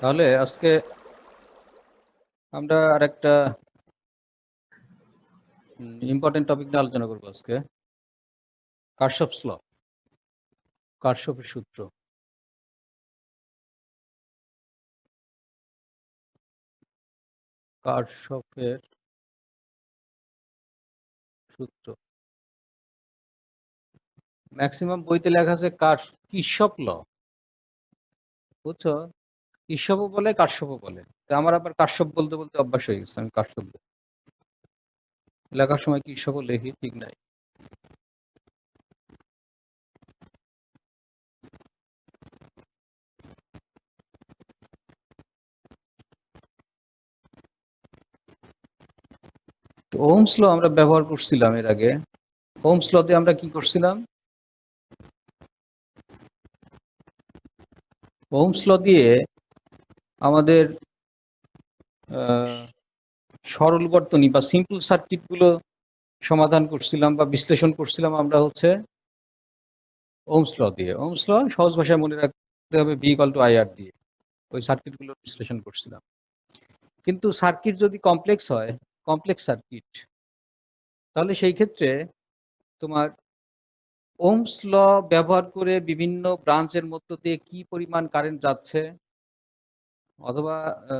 তাহলে আজকে আমরা আরেকটা ইম্পর্টেন্ট টপিক নিয়ে আলোচনা করবো আজকে, কারশফস ল, কারশফের সূত্র। কারশফের সূত্র ম্যাক্সিমাম বইতে লেখা আছে কির্শফ ল, বুঝছো? কির্শফও বলে কারশফও বলে। তা আমার আবার কারশফ বলতে বলতে অভ্যাস হয়ে গেছে, আমি কারশফ লেখার সময় কির্শফও লেখি, ঠিক নাই। তো ওহমস ল আমরা ব্যবহার করছিলাম এর আগে। ওহমস লতে আমরা কি করছিলাম? ওহমস ল দিয়ে আমাদের সরল বর্তনী বা সিম্পল সার্কিট গুলো সমাধান করছিলাম বা বিশ্লেষণ করছিলাম আমরা হচ্ছে ওহমস ল দিয়ে। ওহমস ল সহজ ভাষায় মনে রাখতে হবে V = IR দিয়ে ওই সার্কিট গুলো বিশ্লেষণ করছিলাম। কিন্তু সার্কিট যদি কমপ্লেক্স হয়, কমপ্লেক্স সার্কিট, তাহলে সেই ক্ষেত্রে তোমার ওহমস ল ব্যবহার করে বিভিন্ন ব্রাঞ্চের মধ্য দিয়ে কি পরিমাণ কারেন্ট যাচ্ছে, অথবা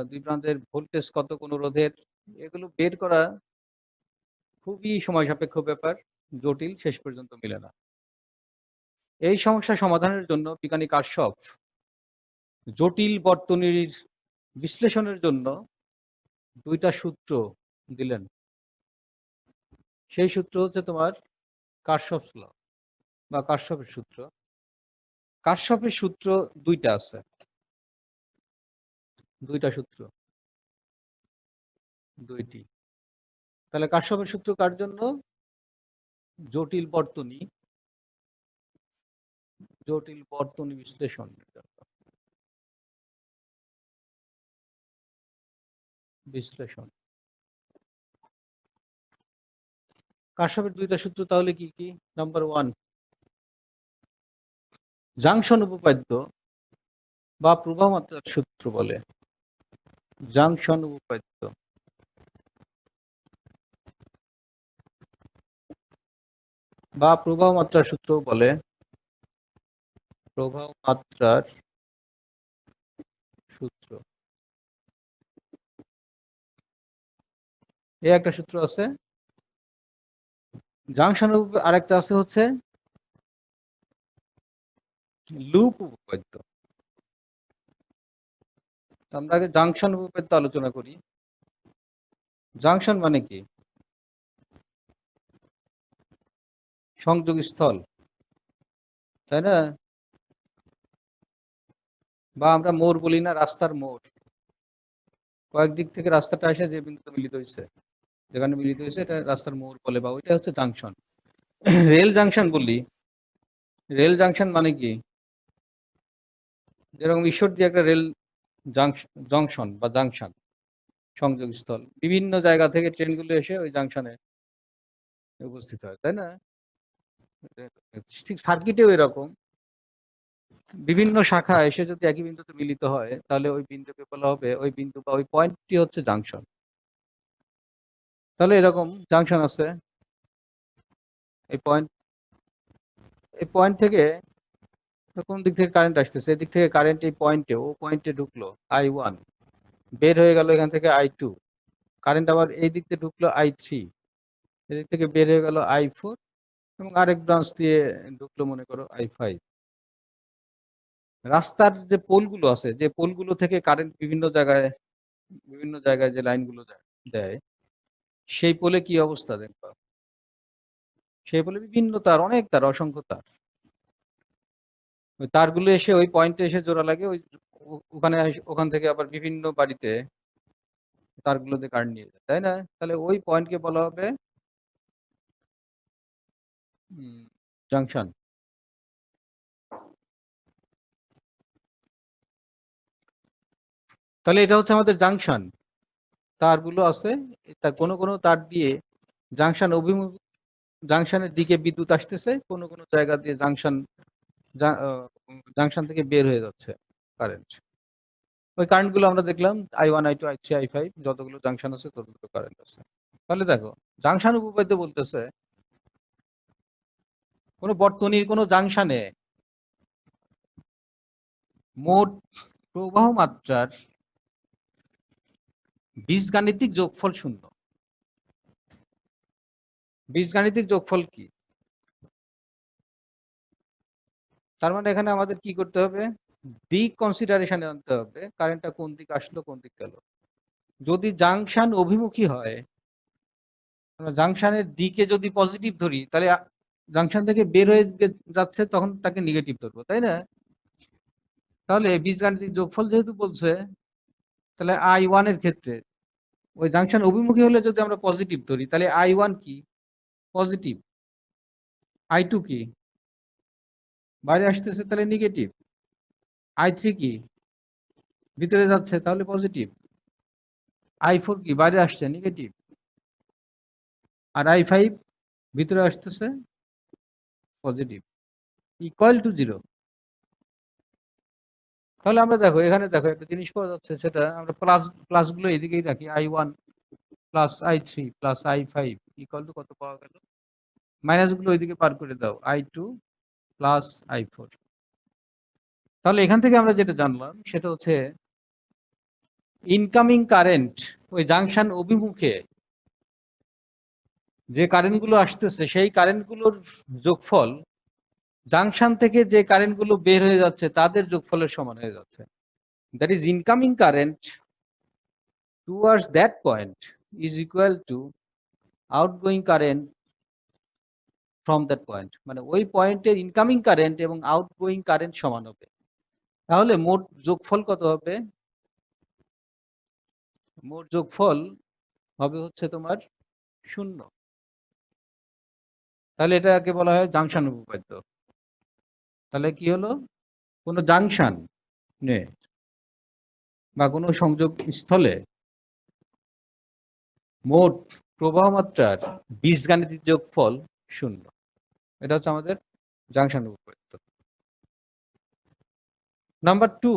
দুই প্রান্তের ভোল্টেজ কত কোনো রোধের, এগুলো বের করা খুবই সময় সাপেক্ষ ব্যাপার, জটিল, শেষ পর্যন্ত মিলে না। এই সমস্যা সমাধানের জন্য বিজ্ঞানী কারশফ জটিল বর্তনীর বিশ্লেষণের জন্য দুইটা সূত্র দিলেন। সেই সূত্র হচ্ছে তোমার কারশফস ল বা কারশফের সূত্র। কারশফের সূত্র দুইটা আছে, দুইটা সূত্র, দুইটি। তাহলে কারশফের সূত্র কার জন্য? জটিল বর্তনী, জটিল বর্তনী বিশ্লেষণের জন্য। বিশ্লেষণ কারশফের দুইটা সূত্র তাহলে কি কি? নাম্বার 1, জাংশন উপপাদ্য বা প্রবাহ মাত্রার সূত্র বলে। জাংশন উপপাদ্য বা প্রবাহ মাত্রার সূত্র বলে। প্রবাহ মাত্রার সূত্র, এই একটা সূত্র আছে। জাংশন আরেকটা আছে হচ্ছে লুপ উপপাদ্য। আমরা আগে জাংশন উপপাদ্য আলোচনা করি। জাংশন মানে কি? সংযোগ স্থল, তাই না? বা আমরা মোড় বলি না, রাস্তার মোড়। কয়েকদিক থেকে রাস্তাটা এসে যে বিন্দুতে মিলিত হয়েছে, যেখানে মিলিত হয়েছে, এটা রাস্তার মোড় বলে, বা ওইটা হচ্ছে জাংশন। রেল জাংশন বলি। রেল জাংশন মানে কি? যেরকম ঈশ্বর দিয়ে একটা রেল জংশন বা জাংশন, সংযোগ স্থল, বিভিন্ন জায়গা থেকে ট্রেনগুলো এসে ওই জাংশনে উপস্থিত হয়, তাই না? ঠিক সার্কিটেও এরকম বিভিন্ন শাখা এসে যদি একই বিন্দুতে মিলিত হয়, তাহলে ওই বিন্দুকে বলা হবে, ওই বিন্দু বা ওই পয়েন্টটি হচ্ছে জাংশন। তাহলে এরকম জাংশন আছে। এই পয়েন্ট থেকে কোন দিক থেকে কারেন্ট আসতেছে, এদিক থেকে কারেন্ট এই পয়েন্টে, ও পয়েন্টে ঢুকলো I1, বের হয়ে গেল এখান থেকে I2, কারেন্ট আবার এই দিক থেকে ঢুকলো I3, এদিক থেকে বের হয়ে গেল I4, এবং আরেক ব্রাঞ্চ দিয়ে ঢুকলো মনে করো I5। রাস্তার যে পোলগুলো আছে, যে পোলগুলো থেকে কারেন্ট বিভিন্ন জায়গায় যে লাইনগুলো দেয়, সেই পোলে কি অবস্থা দেখবা? সেই পোলে বিভিন্ন তার, অনেক তার, অসংখ্য তার। ওই তারগুলো এসে ওই পয়েন্টে এসে জোড়া লাগে, ওই ওখান থেকে আবার বিভিন্ন বাড়িতে তারগুলোতে কারেন্ট নিয়ে যায়, তাই না? তাহলে ওই পয়েন্টকে বলা হবে জাংশন। তাহলে এটা হচ্ছে আমাদের জাংশন। তারগুলো আছে, তার কোনো কোনো তার দিয়ে জাংশন জাংশনের দিকে বিদ্যুৎ আসতেছে, কোনো কোনো জায়গা দিয়ে জাংশন থেকে বের হয়ে যাচ্ছে কারেন্ট। ওই কারেন্টগুলো আমরা দেখলাম I1 I2 I3 I5 যতগুলো জাংশন আছে ততগুলো কারেন্ট আছে। তাহলে দেখো জাংশন উপপাদ্য বলতেছে কোন বর্তনীর কোন জাংশনে মোট প্রবাহ মাত্রার বীজগাণিতিক যোগফল 0। বীজগাণিতিক যোগফল কি? তার মানে এখানে আমাদের কি করতে হবে, দিক কনসিডারেশনে আনতে হবে, কারেন্টটা কোন দিক আসলো কোন দিক গেল। যদি জাংশন অভিমুখী হয়, জাংশনের দিকে যদি পজিটিভ ধরি, তাহলে জাংশন থেকে বের হয়ে যাচ্ছে তখন তাকে নেগেটিভ ধরবো, তাই না? তাহলে বীজগাণিতিক যোগফল যেহেতু বলছে, তাহলে I1 এর ক্ষেত্রে ওই জাংশন অভিমুখী হলে যদি আমরা পজিটিভ ধরি, তাহলে I1 কি? পজিটিভ। I2 কি? বাইরে আসতেছে, তাহলে নেগেটিভ। I3 কি? ভিতরে যাচ্ছে, তাহলে পজিটিভ। I4 কি? বাইরে আসছে, নেগেটিভ। আর I5 ভিতরে আসতেছে, পজিটিভ, ইকুয়াল টু 0। তাহলে আমরা দেখো এখানে দেখো একটা জিনিস পাওয়া যাচ্ছে, সেটা আমরা প্লাসগুলো এদিকেই রাখি, I1 plus I3 plus I5 equal to কত পাওয়া গেল? মাইনাসগুলো ওইদিকে পার করে দাও, I2 প্লাস I4। তাহলে এখান থেকে আমরা যেটা জানলাম সেটা হচ্ছে ইনকামিং কারেন্ট ওই জাংশন অভিমুখে যে কারেন্টগুলো আসতেছে সেই কারেন্টগুলোর যোগফল জাংশন থেকে যে কারেন্টগুলো বের হয়ে যাচ্ছে তাদের যোগফলের সমান হয়ে যাচ্ছে। That is incoming current towards that point is equal to outgoing current from that point. মানে ওই পয়েন্টের ইনকামিং কারেন্ট এবং আউটগোয়িং কারেন্ট সমান হবে। তাহলে মোট যোগফল কত হবে? মোট যোগফল হবে হচ্ছে তোমার 0। তাহলে এটাকে বলা হয় জাংশন উপপাদ্য। তাহলে কি হলো, কোনো জাংশন নে বা কোনো সংযোগ স্থলে মোট প্রবাহ মাত্রার বীজগাণিতিক যোগফল 0। এটা হচ্ছে আমাদের জাংশন উপপাদ্য। নাম্বার 2,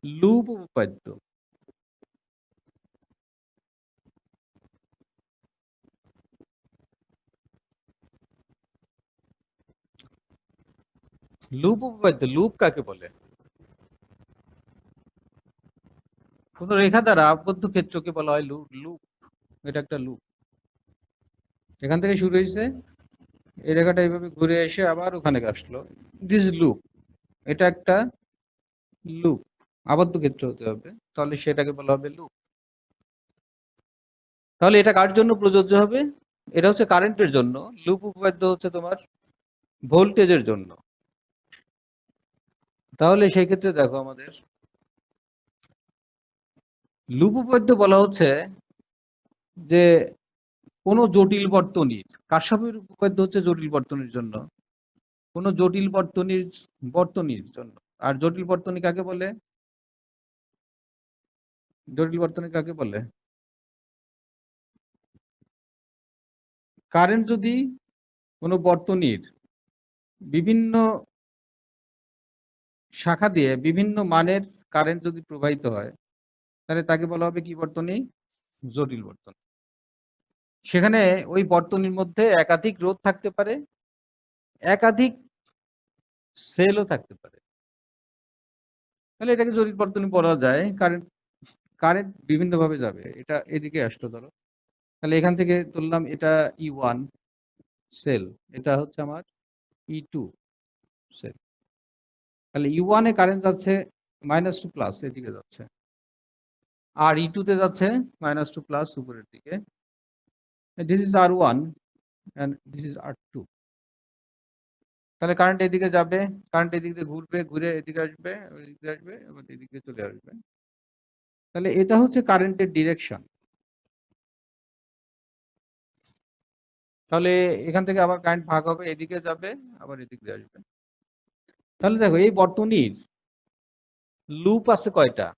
লুপ উপপাদ্য। লুপ উপপাদ্য, লুপ কাকে বলে? কোন রেখা দ্বারা আবদ্ধ ক্ষেত্রকে বলা হয় লুপ। এটা একটা লুপ, এখান থেকে শুরু হয়েছে, এই রেখাটা এইভাবে ঘুরে এসে আবার ওখানে আসলো, দিস লুপ। এটা একটা লুপ, আবদ্ধ ক্ষেত্র হতে হবে, তাহলে সেটাকে বলা হবে লুপ। তাহলে এটা কার জন্য প্রযোজ্য হবে? এটা হচ্ছে কারেন্টের জন্য। লুপ উপপাদ্য হচ্ছে তোমার ভোল্টেজের জন্য। তাহলে সেই ক্ষেত্রে দেখো আমাদের লুপ উপপাদ্য বলা হচ্ছে যে কোন জটিল বর্তনীর, কারশফের উপপাদ্য হচ্ছে জটিল বর্তনীর জন্য, কোন জটিল বর্তনীর জন্য। আর জটিল বর্তনী কাকে বলে? জটিল বর্তনী কাকে বলে? কারেন্ট যদি কোনো বর্তনীর বিভিন্ন শাখা দিয়ে বিভিন্ন মানের কারেন্ট যদি প্রবাহিত হয়, তাহলে তাকে বলা হবে কি বর্তনী? জটিল বর্তনী। সেখানে ওই বর্তনীর মধ্যে একাধিক রোধ থাকতে পারে, একাধিক সেলও থাকতে পারে, তাহলে এটাকে জটিল বর্তনী বলা যায়। কারেন্ট কারেন্ট বিভিন্ন ভাবে যাবে। এটা এদিকে আসলো ধরো, তাহলে এখান থেকে ধরলাম এটা E1 সেল, এটা হচ্ছে আমার E2 সেল। তাহলে E1 এ কারেন্ট যাচ্ছে মাইনাস টু প্লাস এদিকে যাচ্ছে, আর E2 তে যাচ্ছে মাইনাস টু প্লাস উপরের দিকে। This is R1 and this is R2। তাহলে কারেন্ট এদিকে যাবে, কারেন্ট এদিক দিয়ে ঘুরবে, ঘুরে এদিকে আসবে, এদিকে আসবে, আবার এদিকে চলে আসবে। তাহলে এটা হচ্ছে কারেন্টের ডিরেকশন। তাহলে এখান থেকে আবার কারেন্ট ভাগ হবে, এদিকে যাবে আবার এদিক দিয়ে আসবে। তাহলে দেখো এই বর্তনীর লুপ আছে কয়টা?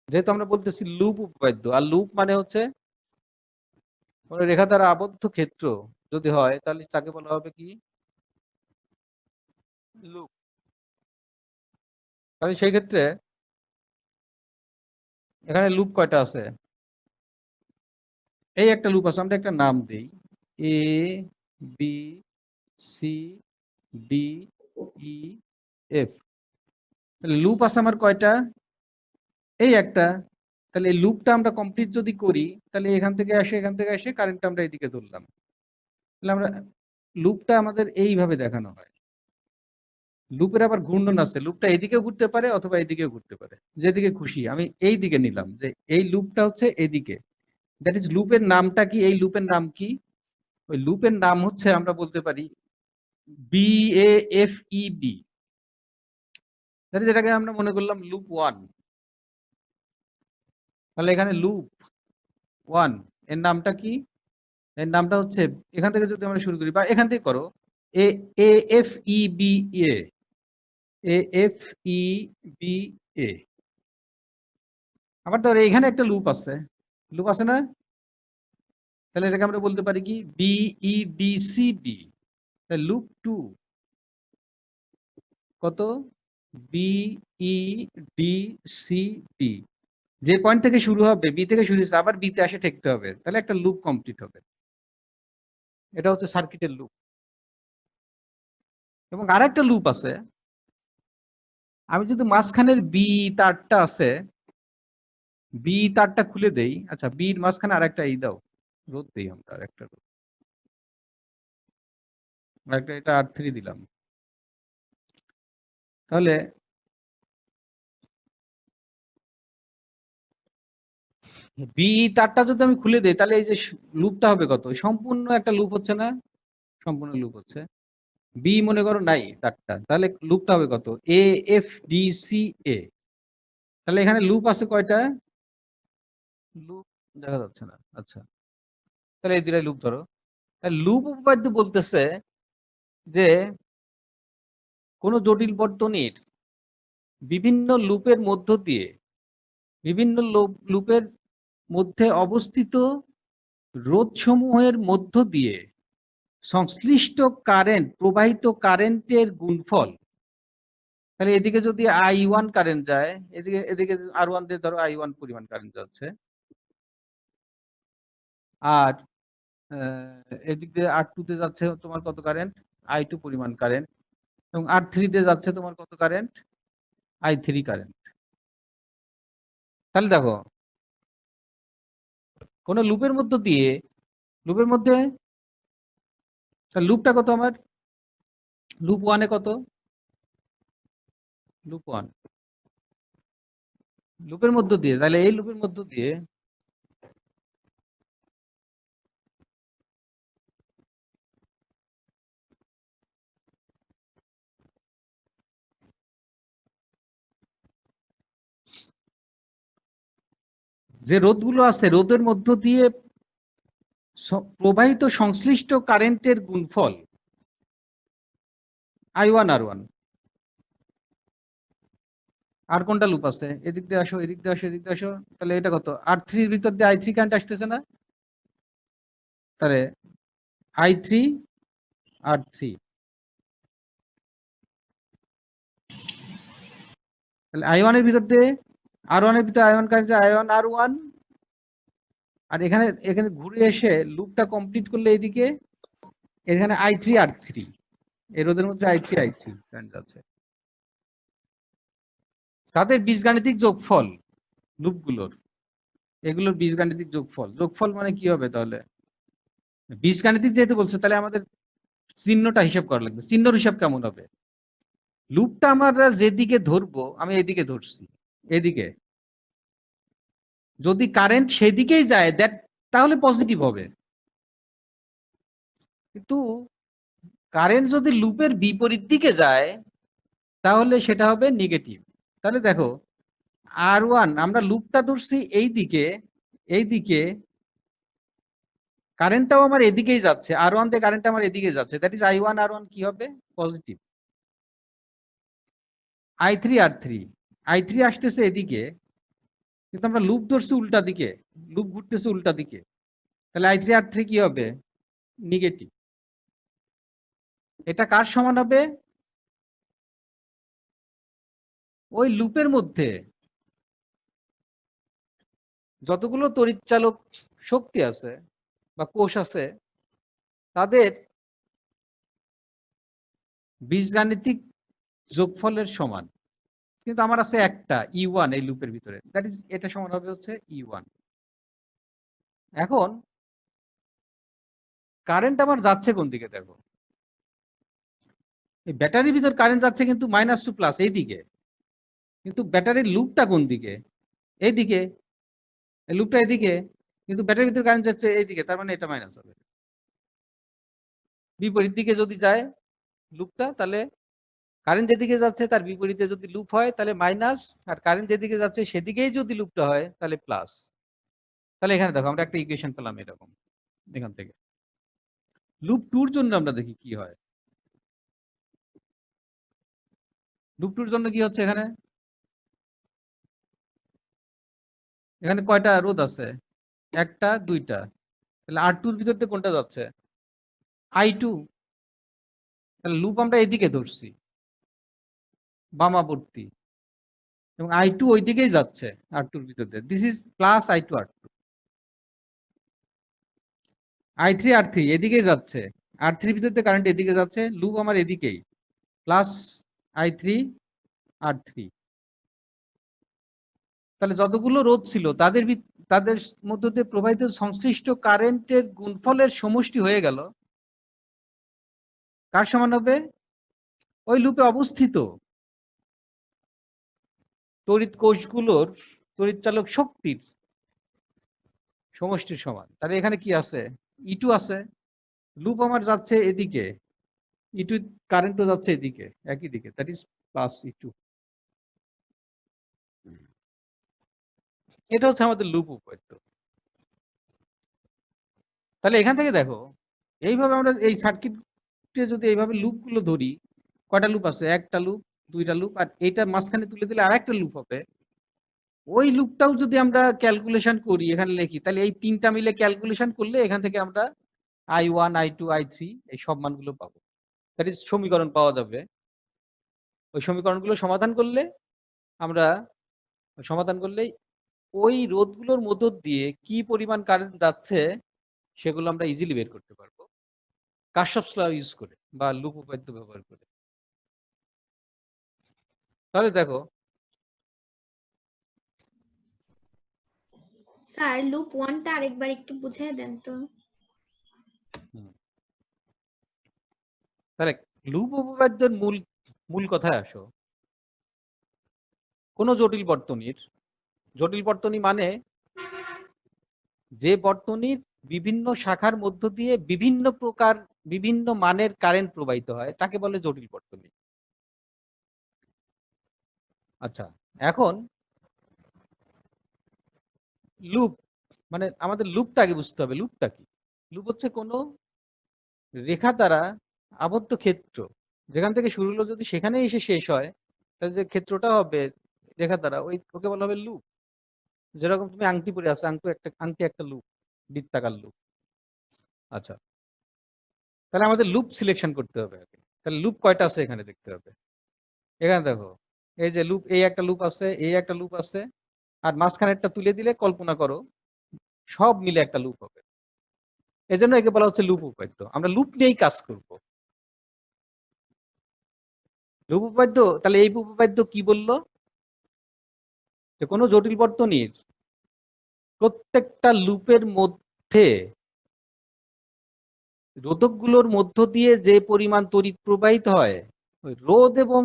যেহেতু আমরা বলতেছি লুপ উপপাদ্য, আর লুপ মানে হচ্ছে কোনো রেখা দ্বারা আবদ্ধ ক্ষেত্র যদি হয় তাহলে তাকে বলা হবে কি, লুপ। তাহলে সেই ক্ষেত্রে এখানে লুপ কয়টা আছে? এই একটা লুপ আছে, আমরা একটা নাম দিই, A B C D E F. তাহলে লুপ আছে আমার কয়টা? এই একটা। তাহলে এই লুপটা আমরা কমপ্লিট যদি করি তাহলে এখান থেকে আসে, এখান থেকে আসে, কারেন্টটা আমরা এইদিকে ধরলাম। তাহলে আমরা লুপটা আমাদের এইভাবে দেখানো হয়। লুপের আবার ঘূর্ণন আছে, লুপটা এদিকেও ঘুরতে পারে অথবা এদিকেও ঘুরতে পারে, যেদিকে খুশি। আমি এই দিকে নিলাম যে এই লুপটা হচ্ছে এদিকে, দ্যাট ইজ লুপের নামটা কি? এই লুপের নাম কি? ওই লুপের নাম হচ্ছে আমরা বলতে পারি B A F E B. যেটাকে আমরা মনে করলাম লুপ ওয়ান। তাহলে এখানে লুপ ওয়ান এর নামটা কি? এর নামটা হচ্ছে, এখান থেকে যদি আমরা শুরু করি বা এখান থেকে করো, A A F E B A, A F E B A. আবার ধরো এখানে একটা লুপ আছে, লুপ আছে না? তাহলে এটাকে আমরা বলতে পারি কি, B E D C B. Loop two কত? B E D C B. যে পয়েন্ট থেকে শুরু হবে, বি থেকে শুরু হচ্ছে, আবার বি তে আসে ঠেকতে হবে, তাহলে একটা লুপ কমপ্লিট হবে। এটা হচ্ছে সার্কিটের লুপ। এবং আরেকটা লুপ আছে, আমি যদি মাঝখানের বি তারটা আছে, বি তারটা খুলে দেই, আচ্ছা বির মাঝখানে আরেকটা এই দাও, রোদ দেই আমরা, আরেকটা রোদ, আরেকটা এটা R3 দিলাম। তাহলে বি তারটা যদি আমি খুলে দেই তাহলে এই যে লুপটা হবে কত? সম্পূর্ণ একটা লুপ হচ্ছে না? সম্পূর্ণ লুপ হচ্ছে। বি মনে করো নাই তারটা, তাহলে লুপটা হবে কত? এ এফ ডি সি এ। তাহলে এখানে লুপ আছে কয়টা? লুপ দেখা যাচ্ছে না, আচ্ছা। তাহলে এই দুটাই লুপ ধরো। তাহলে লুপ উপপাদ্য বলতেছে যে কোন জটিল বর্তনীর বিভিন্ন লুপের মধ্য দিয়ে, বিভিন্ন লুপের মধ্যে অবস্থিত রোধসমূহের মধ্য দিয়ে সংশ্লিষ্ট কারেন্ট, প্রবাহিত কারেন্টের গুণফল। তাহলে এদিকে যদি I1 কারেন্ট যায়, এদিকে এদিকে R1 দিয়ে ধরো I1 পরিমাণ কারেন্ট যাচ্ছে, আর এদিক দিয়ে R2 তে যাচ্ছে তোমার কত কারেন্ট? I2 পরিমাণ কারেন্ট। এবং R3 তে যাচ্ছে তোমার কত কারেন্ট? I3 current. তাহলে দেখো কোন লুপের মধ্য দিয়ে, লুপের মধ্যে, লুপটা কত আমার? লুপ ওয়ানে কত? লুপ ওয়ান, লুপের মধ্য দিয়ে, তাহলে এই লুপের মধ্য দিয়ে যে রোধগুলো আছে, রোধের মধ্য দিয়ে প্রবাহিত সংশ্লিষ্ট কারেন্টের গুণফল I1 R1। আর কোনটা লুপ আছে? এদিক দিয়ে আসো, এদিক দিয়ে আসো, এদিক দিয়ে আসো। তাহলে এটা কত? R3 ভিতর দিয়ে I3 কারেন্ট আসতেছে না? তাহলে I3 R3, তাহলে I1 এর ভিতর দিয়ে, R1 এর ভিতরে I1 কারেন্ট, I1 R1। আর এখানে এখানে ঘুরে এসে লুপটা কমপ্লিট করলে এইদিকে এখানে I3 R3, এর রোধের মধ্যে I3 I3 কারেন্ট যাচ্ছে। তাদের বীজগাণিতিক যোগফল লুপগুলোর, এগুলোর বীজগাণিতিক যোগফল। যোগফল মানে কি হবে তাহলে? বীজগাণিতিক যেহেতু বলছে তাহলে আমাদের চিহ্নটা হিসাব করা লাগবে। চিহ্নর হিসাব কেমন হবে? লুপটা আমরা যেদিকে ধরবো, আমি এদিকে ধরছি, এদিকে যদি কারেন্ট সেদিকেই যায় দ্যাট, তাহলে পজিটিভ হবে। কিন্তু কারেন্ট যদি লুপের বিপরীত দিকে যায় তাহলে সেটা হবে নেগেটিভ। তাহলে দেখো R1 আমরা লুপটা ধরছি এই দিকে, এই দিকে কারেন্টটাও আমার এদিকেই যাচ্ছে, R1 দিয়ে কারেন্ট আমার এদিকে যাচ্ছে, দ্যাট ইজ I1 R1 কি হবে? পজিটিভ। I3 R3, I3 আসতেছে এদিকে, কিন্তু আমরা লুপ ধরছি উল্টা দিকে, লুপ ঘুরতেছে উল্টা দিকে, তাহলে I3 R3 কি হবে? নেগেটিভ। এটা কার সমান হবে? ওই লুপের মধ্যে যতগুলো তড়িৎচালক শক্তি আছে বা কোষ আছে তাদের বীজগাণিতিক যোগফলের সমান। কিন্তু আমার আছে একটা E1 এই লুপের ভিতরে, দ্যাট ইজ এটা সমান হবে হচ্ছে E1। এখন কারেন্ট আমার যাচ্ছে কোন দিকে দেখো, এই ব্যাটারির ভিতর কারেন্ট যাচ্ছে কিন্তু মাইনাস টু প্লাস এই দিকে, কিন্তু ব্যাটারির লুপটা কোন দিকে? এইদিকে, এই লুপটা এদিকে, কিন্তু ব্যাটারির ভিতর কারেন্ট যাচ্ছে এইদিকে, তার মানে এটা মাইনাস হবে। বিপরীত দিকে যদি যায় লুপটা, তাহলে কারেন্ট যেদিকে যাচ্ছে তার বিপরীতে যদি লুপ হয় তাহলে মাইনাস, আর কারেন্ট যেদিকে যাচ্ছে সেদিকেই যদি লুপটা হয় তাহলে প্লাস। তাহলে এখানে দেখো আমরা একটা ইকুয়েশন পেলাম এরকম এখান থেকে। লুপ টুর জন্য আমরা দেখি কি হয়। লুপ টুর জন্য কি হচ্ছে, এখানে এখানে কয়টা রোধ আছে? একটা দুইটা, তাহলে R2 এর ভিতর দিয়ে কোনটা যাচ্ছে? I2। তাহলে লুপ আমরা এদিকে ধরছি বামাবর্তী, এবং I2 ওই দিকেই যাচ্ছে R2 এর ভিতর দিয়ে, this is plus I2 R2। I3 R3 এদিকেই যাচ্ছে, R3 এর ভিতর দিয়ে কারেন্ট এদিকে যাচ্ছে, লুপ আমার এদিকেই, প্লাস I3 R3। তাহলে যতগুলো রোধ ছিল তাদের তাদের মধ্য দিয়ে প্রবাহিত সংশ্লিষ্ট কারেন্টের গুণফলের সমষ্টি হয়ে গেল কার সমান হবে? ওই লুপে অবস্থিত তড়িৎ কোষগুলোর তড়িৎচালক শক্তির সমষ্টির সমান। তাহলে এখানে কি আছে? E2 আছে, লুপ আমার যাচ্ছে এদিকে, E2 কারেন্টও যাচ্ছে এদিকে একই দিকে, দ্যাট ইজ প্লাস E2। এটা হচ্ছে আমাদের লুপ উপপাদ্য। তাহলে এখান থেকে দেখো, এইভাবে আমরা এই সার্কিটে যদি এইভাবে লুপগুলো ধরি, কয়টা লুপ আছে? একটা লুপ, দুইটা লুপ, আর এইটা মাঝখানে তুলে দিলে আরেকটা লুপ হবে। ওই লুপটাও যদি আমরা ক্যালকুলেশন করি এখানে লিখি, তাহলে এই তিনটা মিলে ক্যালকুলেশন করলে এখান থেকে আমরা I1 I2 I3 এই সব মানগুলো পাবো, দ্যাট ইজ সমীকরণ পাওয়া যাবে। ওই সমীকরণগুলো সমাধান করলে আমরা সমাধান করলেই ওই রোধগুলোর মধ্য দিয়ে কি পরিমাণ কারেন্ট যাচ্ছে সেগুলো আমরা ইজিলি বের করতে পারবো কারশফস ল ইউজ করে বা লুপ উপপাদ্য ব্যবহার করে। তাহলে দেখো, স্যার লুপ 1 টা আরেকবার একটু বুঝিয়ে দেন তো। তাহলে লুপ উপপাদ্যের মূল মূল কথায় আসো। কোন জটিল বর্তনী মানে যে বর্তনীর বিভিন্ন শাখার মধ্য দিয়ে বিভিন্ন প্রকার বিভিন্ন মানের কারেন্ট প্রবাহিত হয় তাকে বলে জটিল বর্তনী। আচ্ছা, এখন লুপ মানে আমাদের লুপটা আগে বুঝতে হবে। লুপটা কি? লুপ হচ্ছে কোনো রেখা দ্বারা আবদ্ধ ক্ষেত্র, যেখান থেকে শুরু হলো যদি সেখানে এসে শেষ হয় তাহলে যে ক্ষেত্রটা হবে রেখা দ্বারা ওকে বলা হবে লুপ। যেরকম তুমি আংটি পরে আছো, আংটি একটা লুপ, বৃত্তাকার লুপ। আচ্ছা, তাহলে আমাদের লুপ সিলেকশন করতে হবে আগে। তাহলে লুপ কয়টা আছে এখানে দেখতে হবে। এখানে দেখো, এই যে লুপ, এই একটা লুপ আছে, এই একটা লুপ আছে, আর মাঝখানেরটা তুলে দিলে কল্পনা করো সব মিলে একটা লুপ হবে। এজন্য একে বলা হচ্ছে লুপ উপপাদ্য। আমরা লুপ নিয়েই কাজ করব। লুপ উপপাদ্য, তাহলে এই উপপাদ্য কি বললো? যে কোনো জটিল বর্তনীর প্রত্যেকটা লুপের মধ্যে রোধকগুলোর মধ্য দিয়ে যে পরিমাণ তড়িৎ প্রবাহিত হয়, ওই রোধ এবং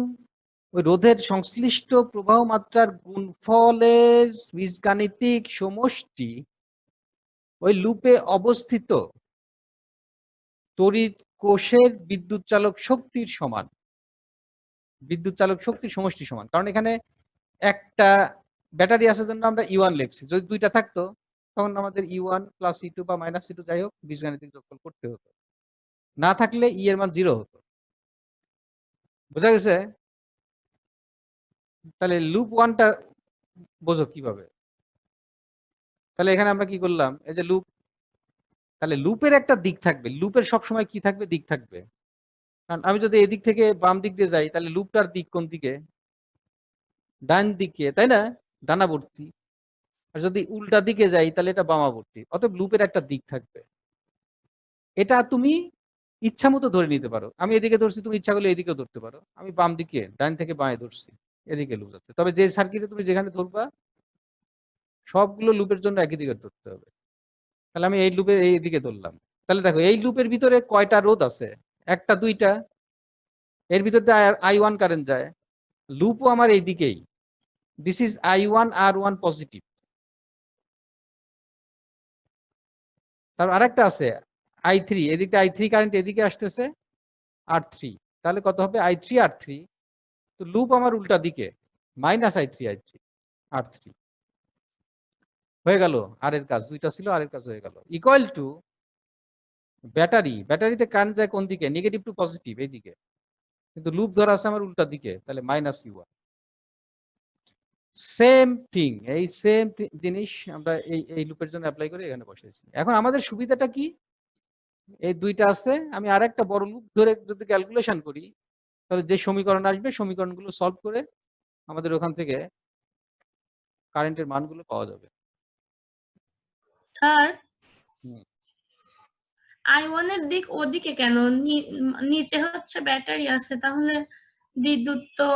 ওই রোধের সংশ্লিষ্ট প্রবাহ মাত্রার গুণফলের বীজগাণিতিক সমষ্টি ওই লুপে অবস্থিত তড়িৎ কোষের বিদ্যুৎ চালক শক্তির সমান, বিদ্যুৎ চালক শক্তির সমষ্টি সমান। কারণ এখানে একটা ব্যাটারি আছে জন্য আমরা E1 লিখছি, যদি দুইটা থাকতো তখন আমাদের E1 প্লাস E2 বা মাইনাস E2 যাই হোক বীজগাণিতিক যোগফল করতে হতো, না থাকলে ই এর মান 0 হতো। বোঝা গেছে? তাহলে লুপ 1টা বোঝো কিভাবে। তাহলে এখানে আমরা কি করলাম, এই যে লুপ তাহলে লুপের একটা দিক থাকবে, লুপের সবসময় কি থাকবে, দিক থাকবে। কারণ আমি যদি এদিক থেকে বাম দিক দিয়ে যাই তাহলে লুপটার দিক কোন দিকে, ডান দিকে, তাই না, ডানাবর্তী। আর যদি উল্টা দিকে যাই তাহলে এটা বামাবর্তী। অতএব লুপের একটা দিক থাকবে। এটা তুমি ইচ্ছা মতো ধরে নিতে পারো। আমি এদিকে ধরছি, তুমি ইচ্ছা করলে এদিকেও ধরতে পারো। আমি বাম দিকে, ডান থেকে বাঁয়ে ধরছি, এদিকে লুপ আছে। তবে যে সার্কিটে তুমি যেখানে ধরবা সবগুলো লুপের জন্য একই দিকে ধরতে হবে। তাহলে আমি এই লুপের এই দিকে ধরলাম। তাহলে দেখো এই লুপের ভিতরে কয়টা রোধ আছে, একটা দুইটা, এর ভিতর দিয়ে I1 কারেন্ট যায়, লুপও আমার এই দিকেই। This is I1 R1 positive. তারপর আরেকটা আছে I3, এদিকে I3 কারেন্ট এদিকে আসতেছে R3। তাহলে কত হবে, I3 R3। তো লুপ আমার উল্টা দিকে, -I3 R3 হয়ে গেল। আর এর কাজ দুইটা ছিল, আর এর কাজ হয়ে গেল। ইকুয়াল টু ব্যাটারি, ব্যাটারিতে কারেন্ট যায় কোন দিকে, নেগেটিভ টু পজিটিভ এইদিকে, কিন্তু লুপ ধরা আছে আমার উল্টা দিকে, তাহলে -U1। সেম থিং, এই সেম জিনিস আমরা এই লুপের জন্য অ্যাপ্লাই করে এখানে বসাইছি। এখন আমাদের সুবিধাটা কি, এই দুইটা আছে, আমি আরেকটা বড় লুপ ধরে যদি ক্যালকুলেশন করি তাহলে যে সমীকরণ আসবে সমীকরণগুলো সলভ করে আমাদের ওখান থেকে কারেন্টের মানগুলো পাওয়া যাবে। স্যার হুম। I1 এর দিক ওদিকে কেন, নিচে হচ্ছে ব্যাটারি আছে, তাহলে বিদ্যুৎ তো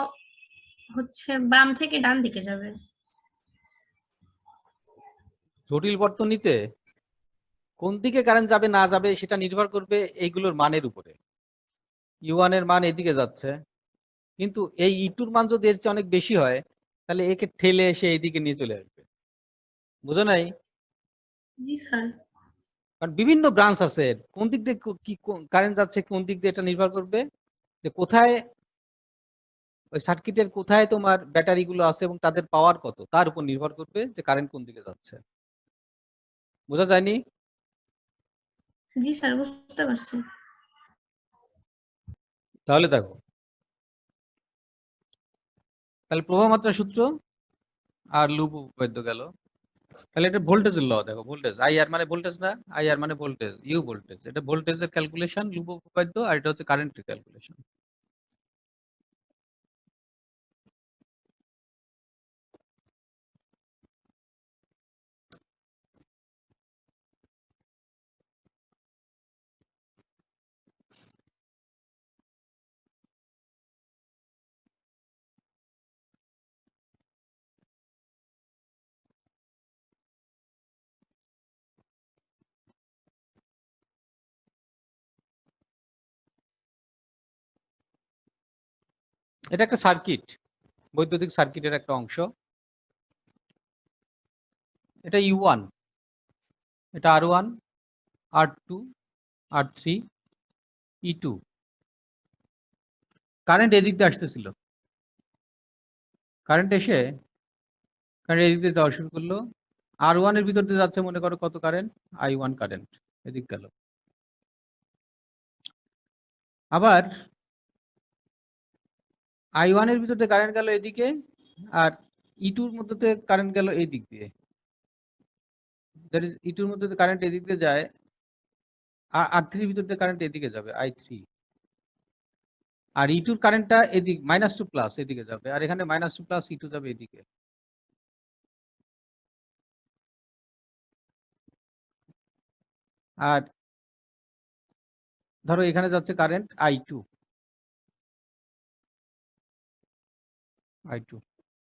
হচ্ছে বাম থেকে ডান দিকে যাবে। জটিল বর্তনীতে কোন দিকে কারেন্ট যাবে না যাবে সেটা নির্ভর করবে এইগুলোর মানের উপরে। U1 এর মান এদিকে যাচ্ছে, কিন্তু এই E2 এর মান যদি এর চেয়ে অনেক বেশি হয় তাহলে একে ঠেলে এসে এইদিকে নিয়ে চলে আসবে। বুঝো নাই? জি স্যার। কারণ বিভিন্ন ব্রাঞ্চ আছে, কোন দিক দিয়ে কি কারেন্ট যাচ্ছে, কোন দিক দিয়ে এটা নির্ভর করবে যে কোথায় ওই সার্কিটের কোথায় তোমার ব্যাটারি গুলো আছে এবং তাদের পাওয়ার কত, তার উপর নির্ভর করবে যে কারেন্ট কোন দিকে যাচ্ছে। বোঝা যায়নি? জি স্যার, বুঝতে পারছি। তাহলে দেখো, তাহলে প্রবাহ মাত্রা সূত্র আর লুপ উপপাদ্য গেল। তাহলে এটা ভোল্টেজের ল, দেখো ভোল্টেজ IR মানে ভোল্টেজ না, IR মানে ভোল্টেজ, ইউ ভোল্টেজ, এটা ভোল্টেজের ক্যালকুলেশন লুপ উপপাদ্য, আর এটা হচ্ছে কারেন্টের ক্যালকুলেশন। এটা একটা সার্কিট, বৈদ্যুতিক সার্কিটের একটা অংশ। এটা U1, এটা R1, R2, R3, E2। Current এদিক দিয়ে আসতেছিল, কারেন্ট এসে কারেন্ট এদিক দিয়ে যাওয়া শুরু করলো। R1 এর ভিতর দিয়ে যাচ্ছে মনে করো কত কারেন্ট, I1 কারেন্ট, এদিক গেল। আবার I1 এর ভিতর দিয়ে কারেন্ট গেল এদিকে, আর E2 এর মধ্যে দিয়ে কারেন্ট গেল এই দিক দিয়ে। দ্যাট ইজ E2 এর মধ্যে দিয়ে কারেন্ট এদিক দিয়ে যায়, আর R3 এর ভিতর দিয়ে কারেন্ট এদিকে যাবে I3। আর E2 এর কারেন্টটা এদিক -2 প্লাস এদিকে যাবে, আর এখানে -2 প্লাস E2 যাবে এদিকে। আর ধরো এখানে যাচ্ছে কারেন্ট I2,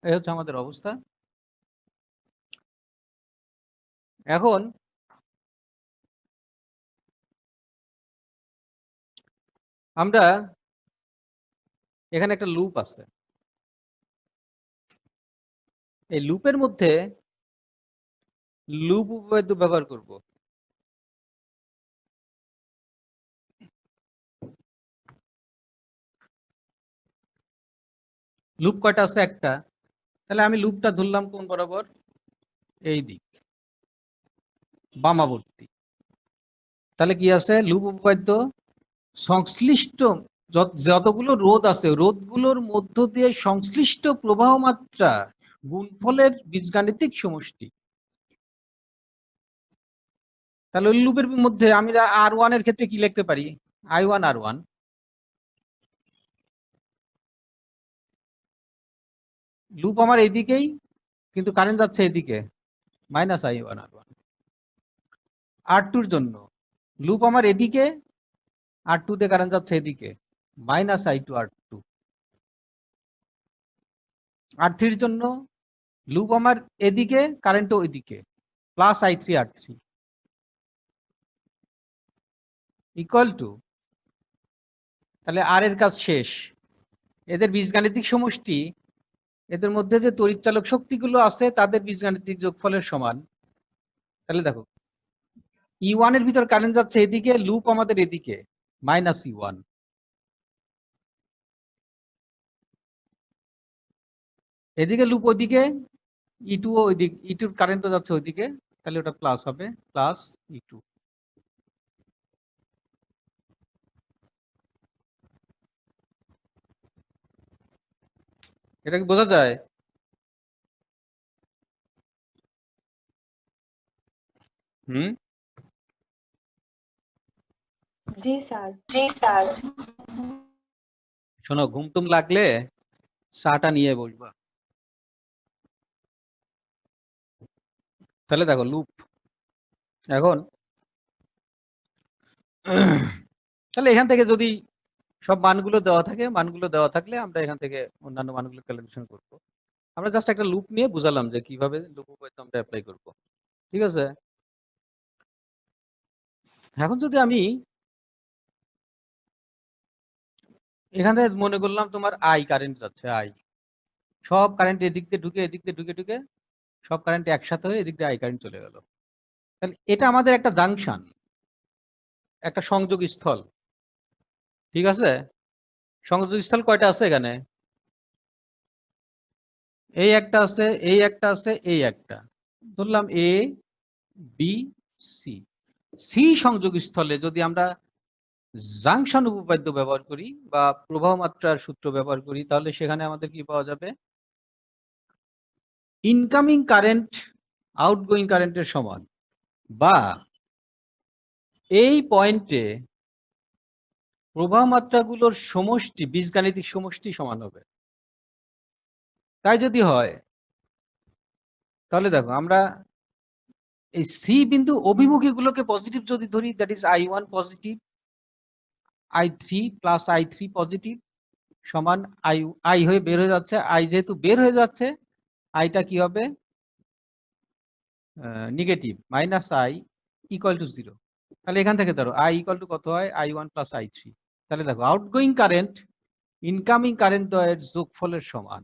এই হচ্ছে আমাদের অবস্থা। এখন আমরা এখানে একটা লুপ আছে, এই লুপের মধ্যে লুপ উপপাদ্য ব্যবহার করব। লুপ কয়টা আছে, একটা। তাহলে আমি লুপটা ধরলাম কোন বরাবর, এই দিক বামাবর্তী। তাহলে কি আছে, লুপ উপপাদ্য সংশ্লিষ্ট যতগুলো রোধ আছে রোধগুলোর মধ্য দিয়ে সংশ্লিষ্ট প্রবাহ মাত্রা গুণফলের বীজগাণিতিক সমষ্টি। তাহলে ওই লুপের মধ্যে আমি R1 এর ক্ষেত্রে কি লিখতে পারি, I1 R1, লুপ আমার এদিকেই কিন্তু কারেন্ট যাচ্ছে এদিকে, মাইনাস I1 R1। R2 এর জন্য লুপ আমার এদিকে, R2 তে কারেন্ট যাচ্ছে এদিকে, মাইনাস I2 R2। R3 এর জন্য লুপ আমার এদিকে, কারেন্টও এদিকে, plus I3 R3 equal to, তাহলে আর এর কাজ শেষ। এদের বীজগাণিতিক সমষ্টি, এদের মধ্যে যে তড়িৎচালক শক্তিগুলো আছে তাদের বীজগাণিতিক যোগফলের সমান। তাহলে দেখো E1 এর ভিতর কারেন্ট যাচ্ছে এদিকে, লুপ আমাদের এদিকে, মাইনাস E1। এদিকে লুপ ওইদিকে, E2 ও ওইদিকে, E2 কারেন্টও যাচ্ছে ওইদিকে, তাহলে ওটা প্লাস হবে, প্লাস E2। এটা কি বোঝা যায়? হুম, জি স্যার, জি স্যার। শোনো, ঘুমটুম লাগলে চাটা নিয়ে বসবা। তাহলে দেখো লুপ এখন, তাহলে এখান থেকে যদি সব মানগুলো দেওয়া থাকে, মানগুলো দেওয়া থাকলে আমরা এখান থেকে অন্যান্য মানগুলো ক্যালকুলেশন করব। আমরা জাস্ট একটা লুপ নিয়ে বুঝালাম যে কিভাবে লুপ উপপাদ্য আমরা অ্যাপ্লাই করব। ঠিক আছে? এখন যদি আমি এখানে মনে করলাম তোমার আই কারেন্ট যাচ্ছে, আই সব কারেন্ট এদিক দিয়ে ঢুকে, এদিক দিয়ে ঢুকে ঢুকে সব কারেন্ট একসাথে হয়ে এদিক দিয়ে আই কারেন্ট চলে গেল। তাহলে এটা আমাদের একটা জাংশন, একটা সংযোগ স্থল। ঠিক আছে? সংযোগ স্থল কয়টা আছে এখানে? এই একটা আছে, এই একটা আছে, এই একটা, ধরলাম এ বি সি। সি সংযোগ স্থলে যদি আমরা জাংশন উপপাদ্য ব্যবহার করি বা প্রবাহ মাত্রার সূত্র ব্যবহার করি, তাহলে সেখানে আমাদের কি পাওয়া যাবে? ইনকামিং কারেন্ট আউটগোয়িং কারেন্টের সমান, বা এই পয়েন্টে প্রবাহ মাত্রাগুলোর সমষ্টি, বীজগাণিতিক সমষ্টি সমান হবে। তাই যদি হয় তাহলে দেখো আমরা এই সি বিন্দু অভিমুখী গুলোকে পজিটিভ যদি ধরি, that is I1 positive, I3 plus I3 positive সমান আই হয়ে বের হয়ে যাচ্ছে। আই যেহেতু বের হয়ে যাচ্ছে, আইটা কি হবে? Negative, minus I equal to 0। তাহলে এখান থেকে ধরো আই ইকুয়াল টু কত হয়? I1 plus I3। তাহলে দেখো আউটগোয়িং কারেন্ট ইনকামিং কারেন্ট দ্বয়ের যোগফলের সমান।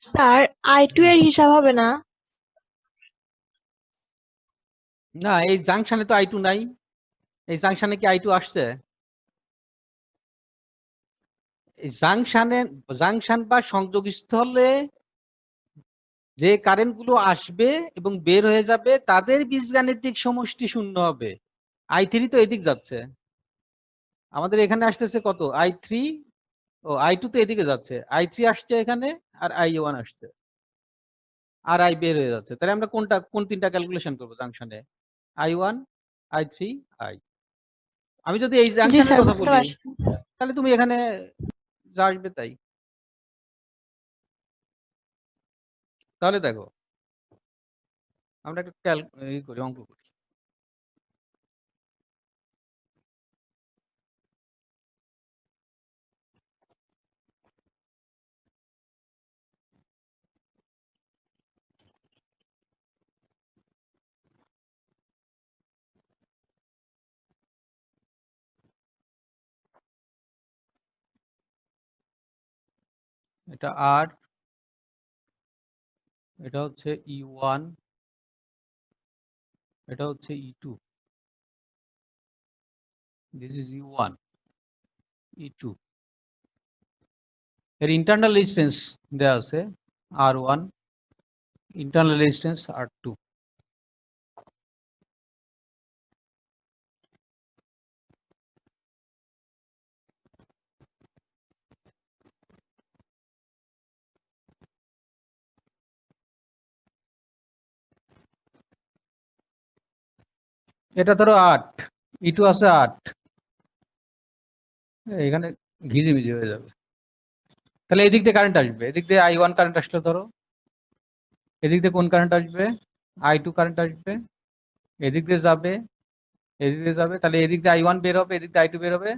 স্যার I2 এর হিসাব হবে না? না, এই জাংশনে তো I2 নাই। এই জাংশনে কি I2 আসছে? এই জাংশন বা সংযোগ স্থলে যে কারেন্ট গুলো আসবে এবং বের হয়ে যাবে তাদের বীজগাণিতিক সমষ্টি শূন্য হবে। I3 তো এদিক যাচ্ছে, আমাদের এখানে আসতেছে কত? I3, ও I2 তো এদিকে যাচ্ছে, I3 আসছে এখানে, আর I1 আসছে, আর I বের হয়ে যাচ্ছে। তাহলে আমরা কোন তিনটা ক্যালকুলেশন করবো জাংশনে? I1, I3, I। আমি যদি এই জি জাংশনের স্যার, কথা বুঝতে বলি, পারছি। তাহলে তুমি এখানে যা আসবে তাই। তাহলে দেখো আমরা একটা করি, অঙ্ক করি। এটা আর, এটা হচ্ছে E1, এটা হচ্ছে E2, this is E1, E2। এর ইন্টারনাল রেজিস্ট্যান্স দেওয়া আছে R1, ইন্টারনাল রেজিস্ট্যান্স R2। এটা ধরো 8, E2 আছে 8, এখানে ঘিজিমিজি হয়ে যাবে। তাহলে এদিক দিয়ে কারেন্ট আসবে, এদিক দিয়ে I1 কারেন্ট আসলে ধরো, এদিক দিয়ে কোন কারেন্ট আসবে? I2 কারেন্ট আসবে, এদিক দিয়ে যাবে, এদিক দিয়ে যাবে, তাহলে এদিক দিয়ে I1 বের হবে, এদিক দিয়ে I2 বের হবে,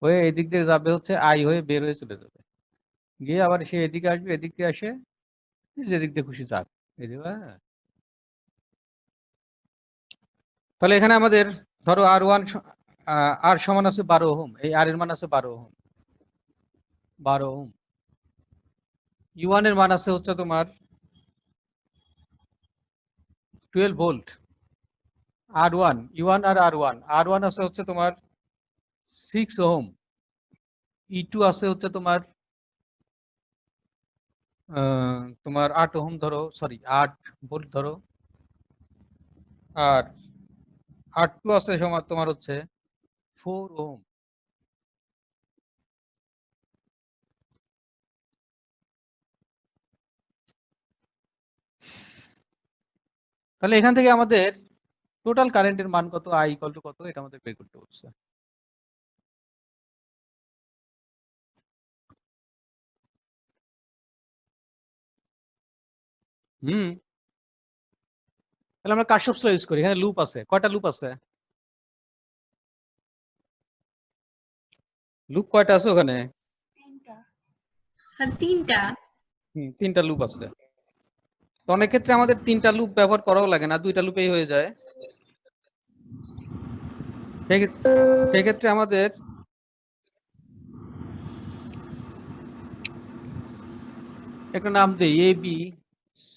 হয়ে এদিক দিয়ে যাবে হচ্ছে I হয়ে বের হয়ে চলে যাবে, গিয়ে আবার সে এদিকে আসবে, এদিক দিয়ে আসে যেদিক দিয়ে খুশি যাক এদিকে। তাহলে এখানে আমাদের ধরো R1 আর সমান আছে 12 ওহম, এই আর এর মান আছে 12 ওহম, 12 ওহম। U1 এর মান আছে হচ্ছে তোমার 12 ভোল্ট। R1 U1 আর R1 আছে হচ্ছে তোমার 6 ওহম, E2 আছে হচ্ছে তোমার 8 ওহম ধরো, সরি 8 ভোল্ট ধরো, আর R2 আছে সমান তোমার হচ্ছে 4 ওহম। তাহলে এখান থেকে আমাদের টোটাল কারেন্টের মান কত, I ইকুয়াল টু কত, এটা আমাদের বের করতে হচ্ছে। তাহলে আমরা কারশফস ল ইউজ করি। এখানে লুপ আছে, কয়টা লুপ আছে? লুপ কয়টা আছে ওখানে? স্যার 3টা। 3টা লুপ আছে। তো অনেক ক্ষেত্রে আমাদের 3টা লুপ ব্যবহার করাও লাগে না, 2টা লুপেই হয়ে যায়। সেক্ষেত্রে আমাদের একটা নাম দেই A B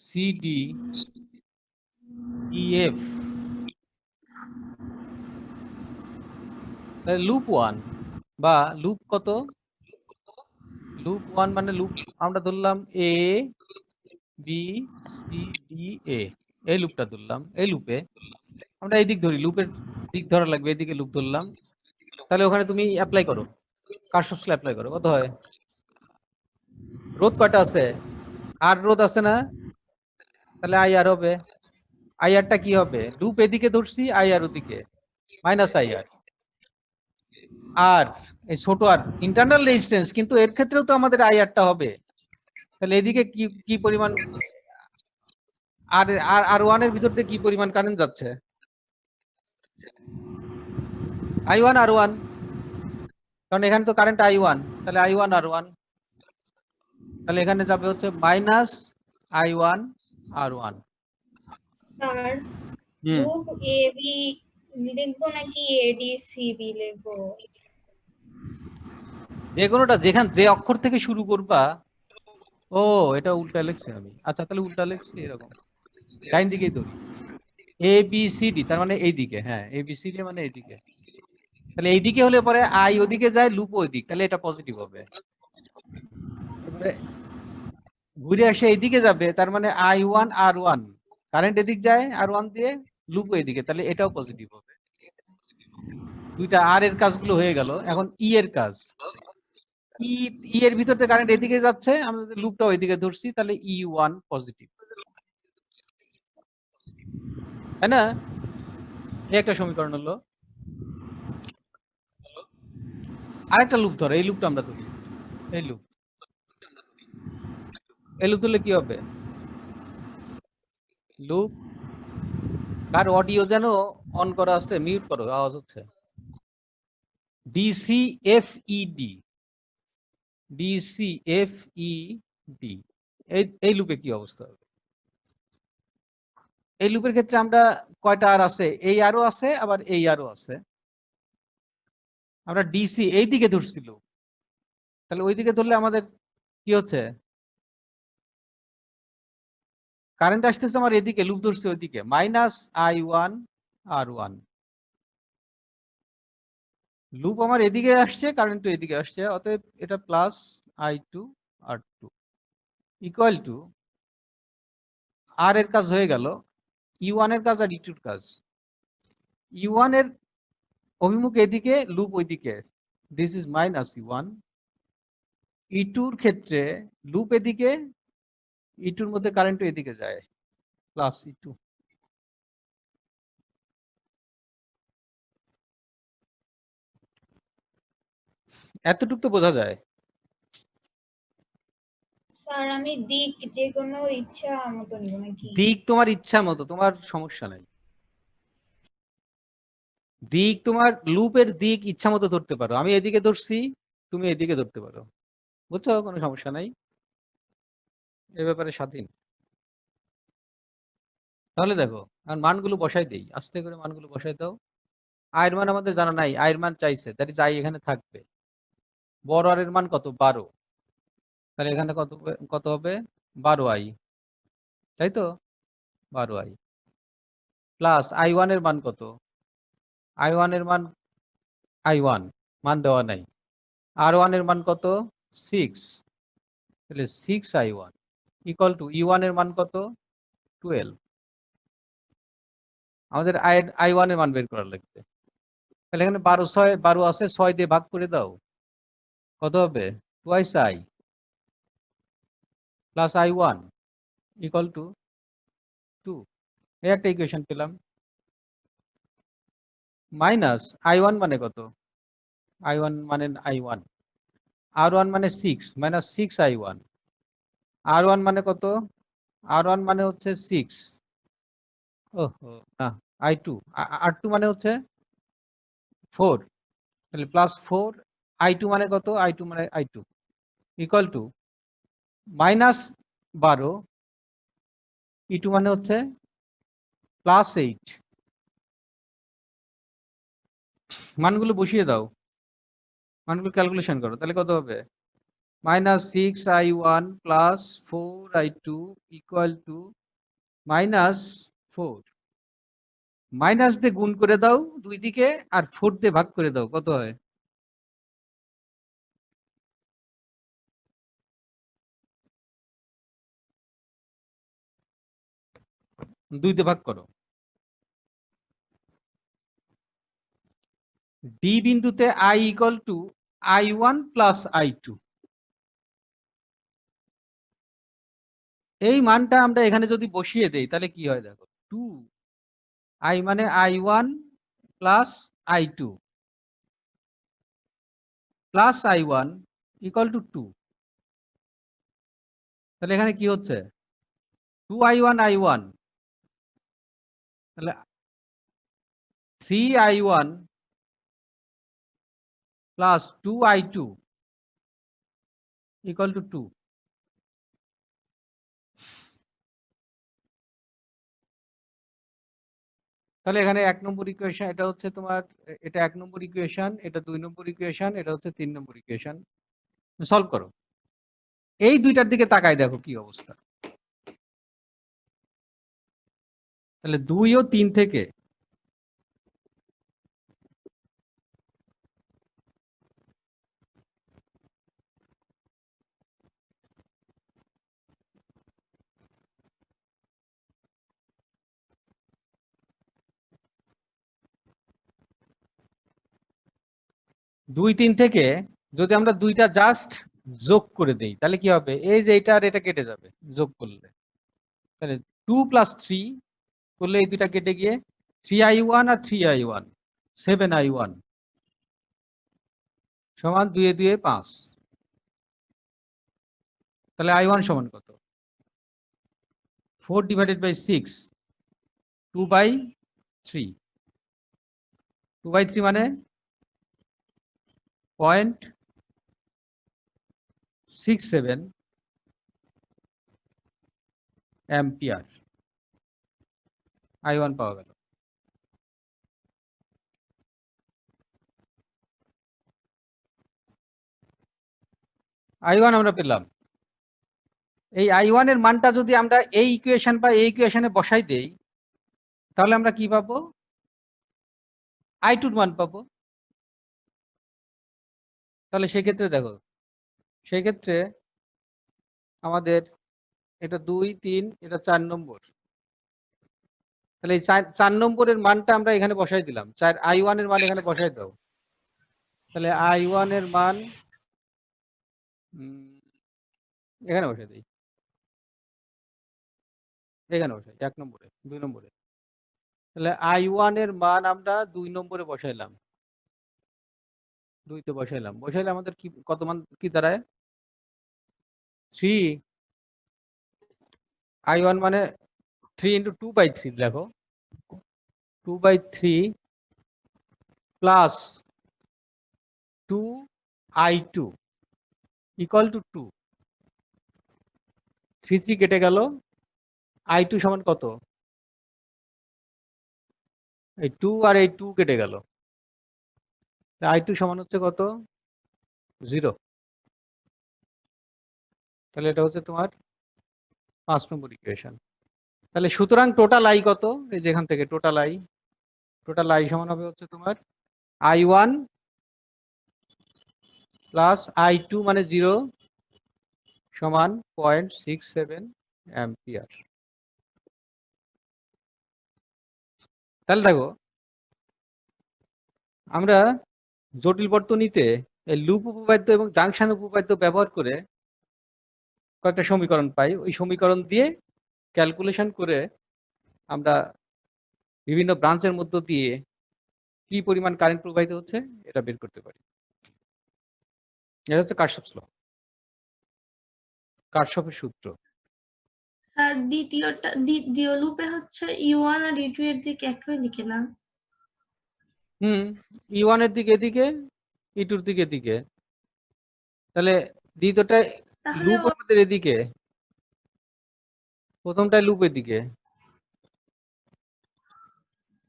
C D E F. Loop 1 বা লুপ কত? লুপ 1 মানে লুপ আমরা ধরলাম এ বি সি ডি এ, এই লুপটা ধরলাম। এই লুপে আমরা এই দিক ধরি, লুপের দিক ধরা লাগবে, এদিকে লুপ ধরলাম। তাহলে ওখানে তুমি অ্যাপ্লাই করো, কারশফস ল অ্যাপ্লাই করো, কত হয়? রোধ কয়টা আছে? আর রোধ আছে না, তাহলে আই আর হবে। আই আরটা কি হবে? লুপ এদিকে ধরছি, আই আর ওদিকে, মাইনাস আই আর। আর এই ছোট আর ইন্টারনাল রেজিস্ট্যান্স, কিন্তু এর ক্ষেত্রেও তো আমাদের আই আরটা হবে। তাহলে এদিকে কি কি পরিমাণ আর আর ওয়ান এর ভিতর দিয়ে কি পরিমাণ কারেন্ট যাচ্ছে? I1 R1, কারণ এখানে তো কারেন্ট I1, তাহলে I1 R1, তাহলে এখানে যাবে হচ্ছে minus I1 R1। R loop A B লিখবো নাকি এডি সি বি লিখবো? যে কোনোটা, যেখান যে অক্ষর থেকে শুরু করবা। ও এটা উল্টা লিখছি আমি, আচ্ছা তাহলে উল্টা লিখছি এরকম, ডাইন দিকেই ধরি, এ বি সি ডি, তার মানে এইদিকে, হ্যাঁ এ বি সি ডি মানে এইদিকে। তাহলে এইদিকে হলে পরে আই ওদিকে যায়, লুপ ওইদিক, তাহলে এটা পজিটিভ হবে। এবারে ঘুরে আসে এইদিকে যাবে, তার মানে I1 R1, কারেন্ট এদিক যায় R1 দিয়ে, লুপ এদিকে, তাহলে এটাও পজিটিভ হবে। দুইটা আর এর কাজগুলো হয়ে গেল। এখন ই এর কাজ, ই এর ভিতর থেকে কারেন্ট এদিকে যাচ্ছে, আমরা লুপটা ওইদিকে ধরছি, তাহলে E1 পজিটিভ, তাই না? এই একটা সমীকরণ হলো। আরেকটা লুপ ধরো, এই লুপটা আমরা ধরি, এই লুপ, এই লুপ ধরলে কি হবে? লুপ, কার অডিও যেন অন করা আছে, মিউট করো, আওয়াজ হচ্ছে। DCFED, DCFED, এই লুপে কি অবস্থা হবে? এই লুপের ক্ষেত্রে আমরা কয়টা আর আছে? এই আরও আছে, আবার এই আরও আছে। আমরা ডিসি এই দিকে ধরছিল, তাহলে ওই দিকে ধরলে আমাদের কি হচ্ছে? কারেন্ট আসতেছে আমার এদিকে, লুপ ধরছে ওইদিকে, মাইনাস I1 R1। লুপ আমার এদিকে আসছে, কারেন্ট এদিকে আসছে, অতএব এটা plus I2 R2 equal to, আর এর কাজ হয়ে গেল, E1 এর কাজ আর E2 এর কাজ। E1 এর অভিমুখ এদিকে, লুপ ওইদিকে, this is minus E1। E2 এর ক্ষেত্রে লুপ এদিকে, E2 এর মধ্যে কারেন্ট এদিকে যায়, প্লাস E2। এতটুকু তো বোঝা যায়। স্যার আমি দিক যে কোনো ইচ্ছা মতো নিব নাকি? দিক তোমার ইচ্ছা মতো, তোমার সমস্যা নাই। দিক তোমার লুপের দিক ইচ্ছা মতো ধরতে পারো, আমি এদিকে ধরছি, তুমি এদিকে ধরতে পারো, বুঝছো? কোনো সমস্যা নাই, এ ব্যাপারে স্বাধীন। তাহলে দেখো, আর মানগুলো বসাই দেই, আস্তে করে মানগুলো বসাই দাও। আয়ের মান আমাদের জানা নাই, আয়ের মান চাইছে, দ্যাট ইজ আই এখানে থাকবে। বড় আর এর মান কত? 12। তাহলে এখানে কত কত হবে? 12i, তাই তো? 12i প্লাস i1 এর মান কত? i1 এর মান i1 মান দেওয়া নাই। r1 এর মান কত? 6। তাহলে 6i1 ইকুয়াল টু e1 এর মান কত? 12। আমাদের i1 এর মান বের করা লাগবে। তাহলে এখানে 12 আছে, 6 দিয়ে ভাগ করে দাও, কত হবে? 2i plus i1 equal to 2। এই একটা ইকুয়েশন পেলাম। মাইনাস i1 মানে কত? i1 মানে i1, r1 মানে 6 মাইনাস 6i1, r1 মানে কত? r1 মানে হচ্ছে 6, ওহো না, i2 r2 মানে হচ্ছে 4, তাহলে প্লাস 4, i2 মানে কত? i2 মানে i2 equal two minus 12, e2 মানে হচ্ছে প্লাস 8। মানগুলো বসিয়ে দাও, মানগুলো ক্যালকুলেশন করো, তাহলে কত হবে? Minus 6i1 plus 4i2 equal to minus 4। Minus দিয়ে গুণ করে দাও দুই দিকে, আর 4 দিয়ে ভাগ করে দাও, কত হয়? দুই দিয়ে ভাগ করো। ডি বিন্দুতে i equal to i1 plus i2, এই মানটা আমরা এখানে যদি বসিয়ে দেই তাহলে কি হয় দেখো, 2i মানে i1 plus i2 plus i1 equal to 2। তাহলে এখানে কি হচ্ছে? 2i1 i1, তাহলে 3i1 plus 2i2 equal to 2। তাহলে এখানে 1 নম্বর ইকুয়েশন, এটা হচ্ছে তোমার, এটা 1 নম্বর ইকুয়েশন, এটা 2 নম্বর ইকুয়েশন, এটা হচ্ছে 3 নম্বর ইকুয়েশন। সলভ করো, এই দুইটার দিকে তাকায় দেখো কি অবস্থা। তাহলে 2 ও 3 থেকে দুই তিন থেকে যদি আমরা দুইটা জাস্ট যোগ করে দেই তাহলে কি হবে? এই যে এটা আর এটা কেটে যাবে যোগ করলে, তাহলে 2 প্লাস 3 করলে এই দুইটা কেটে গিয়ে 3i1 আর 3i1, 7i1 সমান 2 এ 2 এ 5। তাহলে i1 সমান কত? 4 ডিভাইডেড বাই 6, 2/3, 2/3 মানে 0.67 অ্যাম্পিয়ার i1 পাওয়া গেল। i1 আমরা পেলাম। এই i1 এর মানটা যদি আমরা এই ইকুয়েশন বা এই ইকুয়েশনে বসাই দেই তাহলে আমরা কি পাবো? i2 এর মান পাবো। তাহলে সেক্ষেত্রে দেখো, সেক্ষেত্রে আমাদের এটা 2 3, এটা 4 নম্বর, তাহলে এই 4 নম্বরের মানটা আমরা এখানে বসাই দিলাম, i1 এর মান এখানে বসাই দাও। তাহলে i1 এর মান এখানে বসাই দিই, এখানে বসাই 1 নম্বরে, 2 নম্বরে। তাহলে i1 এর মান আমরা 2 নম্বরে বসাইলাম। 2 তে বসাইলে আমাদের কি কত মান কি দাঁড়ায় 3 I1 মানে 3 × 2/3 লেখো 2/3 প্লাস 2I2 ইকুয়াল টু 2 3 কেটে গেল I2 সমান কত এই 2 আর এই 2 কেটে গেল I2 সমান হচ্ছে কত 0 তাহলে এটা হচ্ছে তোমার 5 নম্বর ইকুয়েশন তাহলে সুতরাং টোটাল I কত এই যেখান থেকে টোটাল I সমান হবে হচ্ছে তোমার I1 প্লাস I2 মানে 0 সমান 0.67 অ্যাম্পিয়ার তাহলে দেখো আমরা জটিল বর্তনীতে এই লুপ উপপাদ্য এবং জাংশন উপপাদ্য ব্যবহার করে কয়েকটা সমীকরণ পাই ওই সমীকরণ দিয়ে ক্যালকুলেশন করে আমরা বিভিন্ন ব্রাঞ্চের মধ্য দিয়ে কি পরিমাণ কারেন্ট প্রবাহিত হচ্ছে এটা বের করতে পারি এটা হচ্ছে কারশফস ল কারশফের সূত্র স্যার দ্বিতীয় লুপে হচ্ছে E1 আর E2 এর দিক একই দিকে না? E1 এর দিকে এদিকে E2 এর দিকে এদিকে তাহলে দ্বিতীয়টা তাহলে লুপ আমাদের এদিকে প্রথমটায় লুপ এদিকে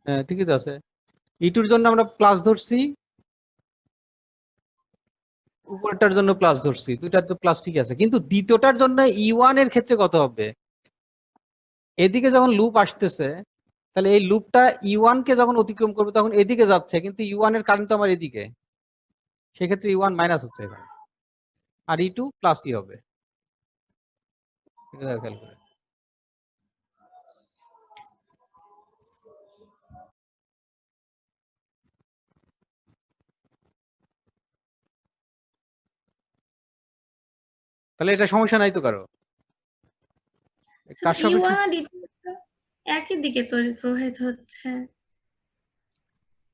হ্যাঁ ঠিকই তো আছে E2 এর জন্য আমরা প্লাস ধরছি উপরটার জন্য প্লাস ধরছি দুইটার তো প্লাস ঠিক আছে কিন্তু দ্বিতীয়টার জন্য E1 এর ক্ষেত্রে কত হবে এদিকে যখন লুপ আসতেছে তাহলে এই লুপটা E1 কে যখন অতিক্রম করবে তখন এদিকে যাচ্ছে কিন্তু E1 এর কারেন্ট তো আমার এদিকে সেক্ষেত্রে E1 মাইনাস হচ্ছে এখানে আর E2 প্লাসই হবে এটা খেয়াল করে তাহলে এটা সমস্যা নাই তো কারো স্যার E1 আর E2 তো একই দিকে তড়িৎ প্রবাহিত হচ্ছে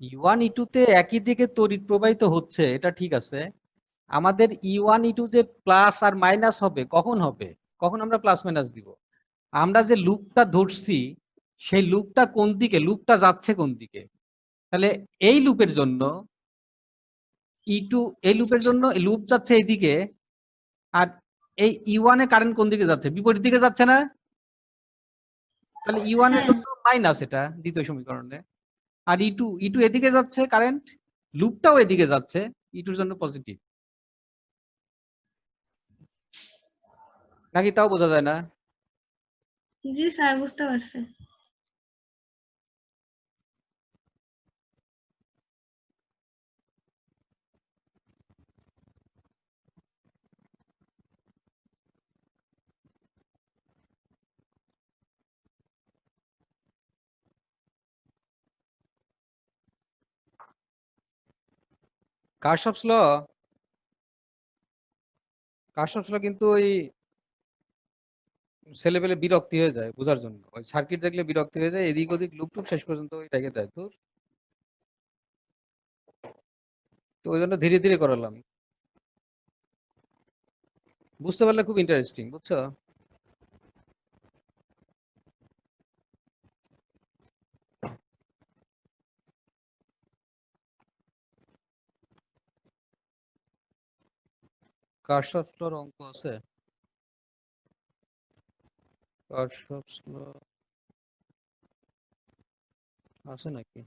E1 E2 তে একই দিকে তড়িৎ প্রবাহিত হচ্ছে এটা ঠিক আছে আমাদের E1 E2 যে প্লাস আর মাইনাস হবে কখন আমরা প্লাস মাইনাস দিব আমরা যে লুপটা ধরছি সেই লুপটা কোন দিকে লুপটা যাচ্ছে কোন দিকে তাহলে এই লুপের জন্য E2 এই লুপের জন্য লুপ যাচ্ছে এইদিকে আর এই E1 এ কারেন্ট কোন দিকে যাচ্ছে বিপরীত দিকে যাচ্ছে না তাহলে E1 এর হ্যাঁ। জন্য মাইনাস এটা দ্বিতীয় সমীকরণে আর E2 এদিকে যাচ্ছে কারেন্ট লুপটাও এদিকে যাচ্ছে E2 এর জন্য পজিটিভ নাকি তাও বোঝা যায় না জি স্যার বুঝতে পারছি কারশফস ল কিন্তু ওই ছেলেপেলে বিরক্তি হয়ে যায় বোঝার জন্য ওই সার্কিট দেখলে বিরক্তি হয়ে যায় এদিক ওদিক লুপ টুপ শেষ পর্যন্ত ওই রেখে দেয় তো ওই জন্য ধীরে ধীরে করালাম বুঝতে পারলে খুব ইন্টারেস্টিং বুঝছো কারশফস লর অঙ্ক আছে কারশফস ল আছে নাকি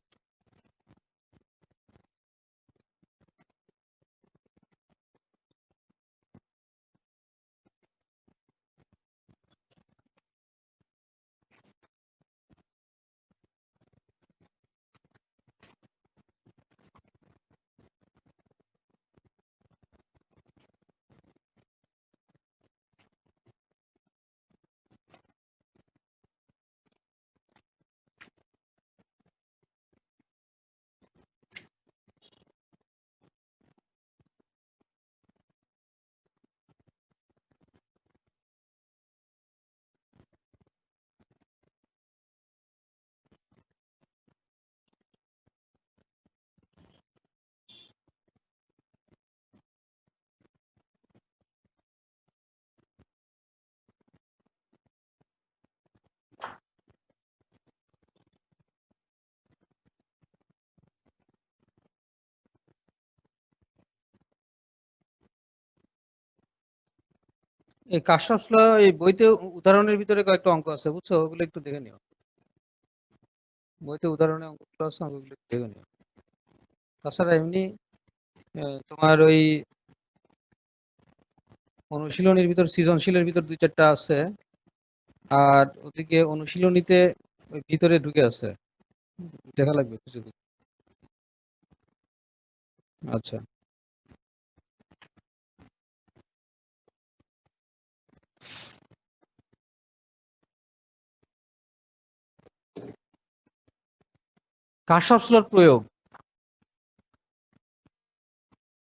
এই কার্শফস ল এই বইতে উদাহরণের ভিতরে কয়েকটা অঙ্ক আছে, বুঝছো? ওগুলো একটু দেখে নিও। বইতে উদাহরণের অঙ্কগুলো আছে, ওগুলো একটু দেখে নিও। তাছাড়া এমনি তোমার ওই অনুশীলনীর ভিতর, সৃজনশীলের ভিতর 2-4টা আছে, আর ওদিকে অনুশীলনীতে ওই ভিতরে ঢুকে আছে, দেখা লাগবে কিছু। আচ্ছা, কার্শফস লর প্রয়োগ,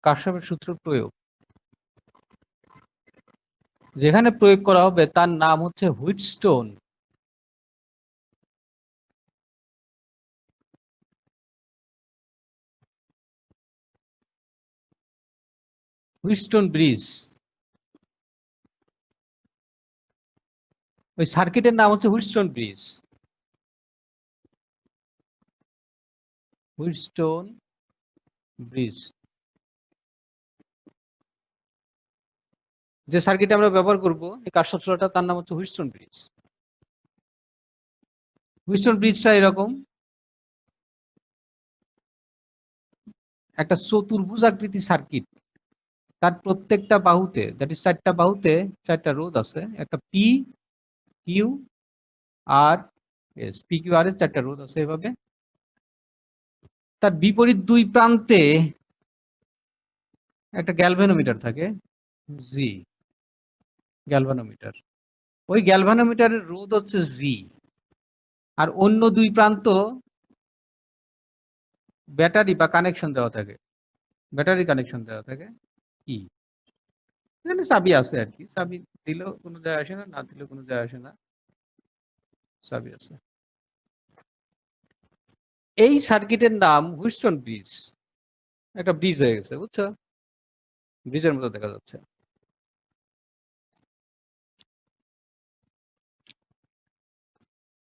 কার্শফের সূত্র প্রয়োগ যেখানে প্রয়োগ করা হবে তার নাম হচ্ছে হুইটস্টোন। হুইটস্টোন ব্রিজ, ওই সার্কিটের নাম হচ্ছে হুইটস্টোন ব্রিজ। হুইটস্টোন ব্রিজ, যে সার্কিট আমরা ব্যবহার করব এই কার্শফস লটা, তার নাম হচ্ছে হুইটস্টোন ব্রিজ। হুইটস্টোন ব্রিজটা এরকম একটা চতুর্ভুজাকৃতি সার্কিট, তার প্রত্যেকটা বাহুতে, দ্যাট ইজ 4টা বাহুতে 4টা রোধ আছে, একটা P Q R S, P Q R S 4টা রোধ আছে এভাবে। তার বিপরীত 2 প্রান্তে একটা গ্যালভানোমিটার থাকে, জি, গ্যালভানোমিটার। ওই গ্যালভানোমিটারের রোধ হচ্ছে জি, আর অন্য 2 প্রান্ত ব্যাটারি বা কানেকশন দেওয়া থাকে, ব্যাটারি কানেকশন দেওয়া থাকে ই। এখানে চাবি আছে আর কি, চাবি দিলেও কোনো যায় আসে না, না দিলেও কোনো যায় আসে না, চাবি আছে। এই সার্কিটের নাম হুইটস্টোন ব্রিজ, একটা ব্রিজ হয়ে গেছে, বুঝছো? ব্রিজের মতো দেখা যাচ্ছে।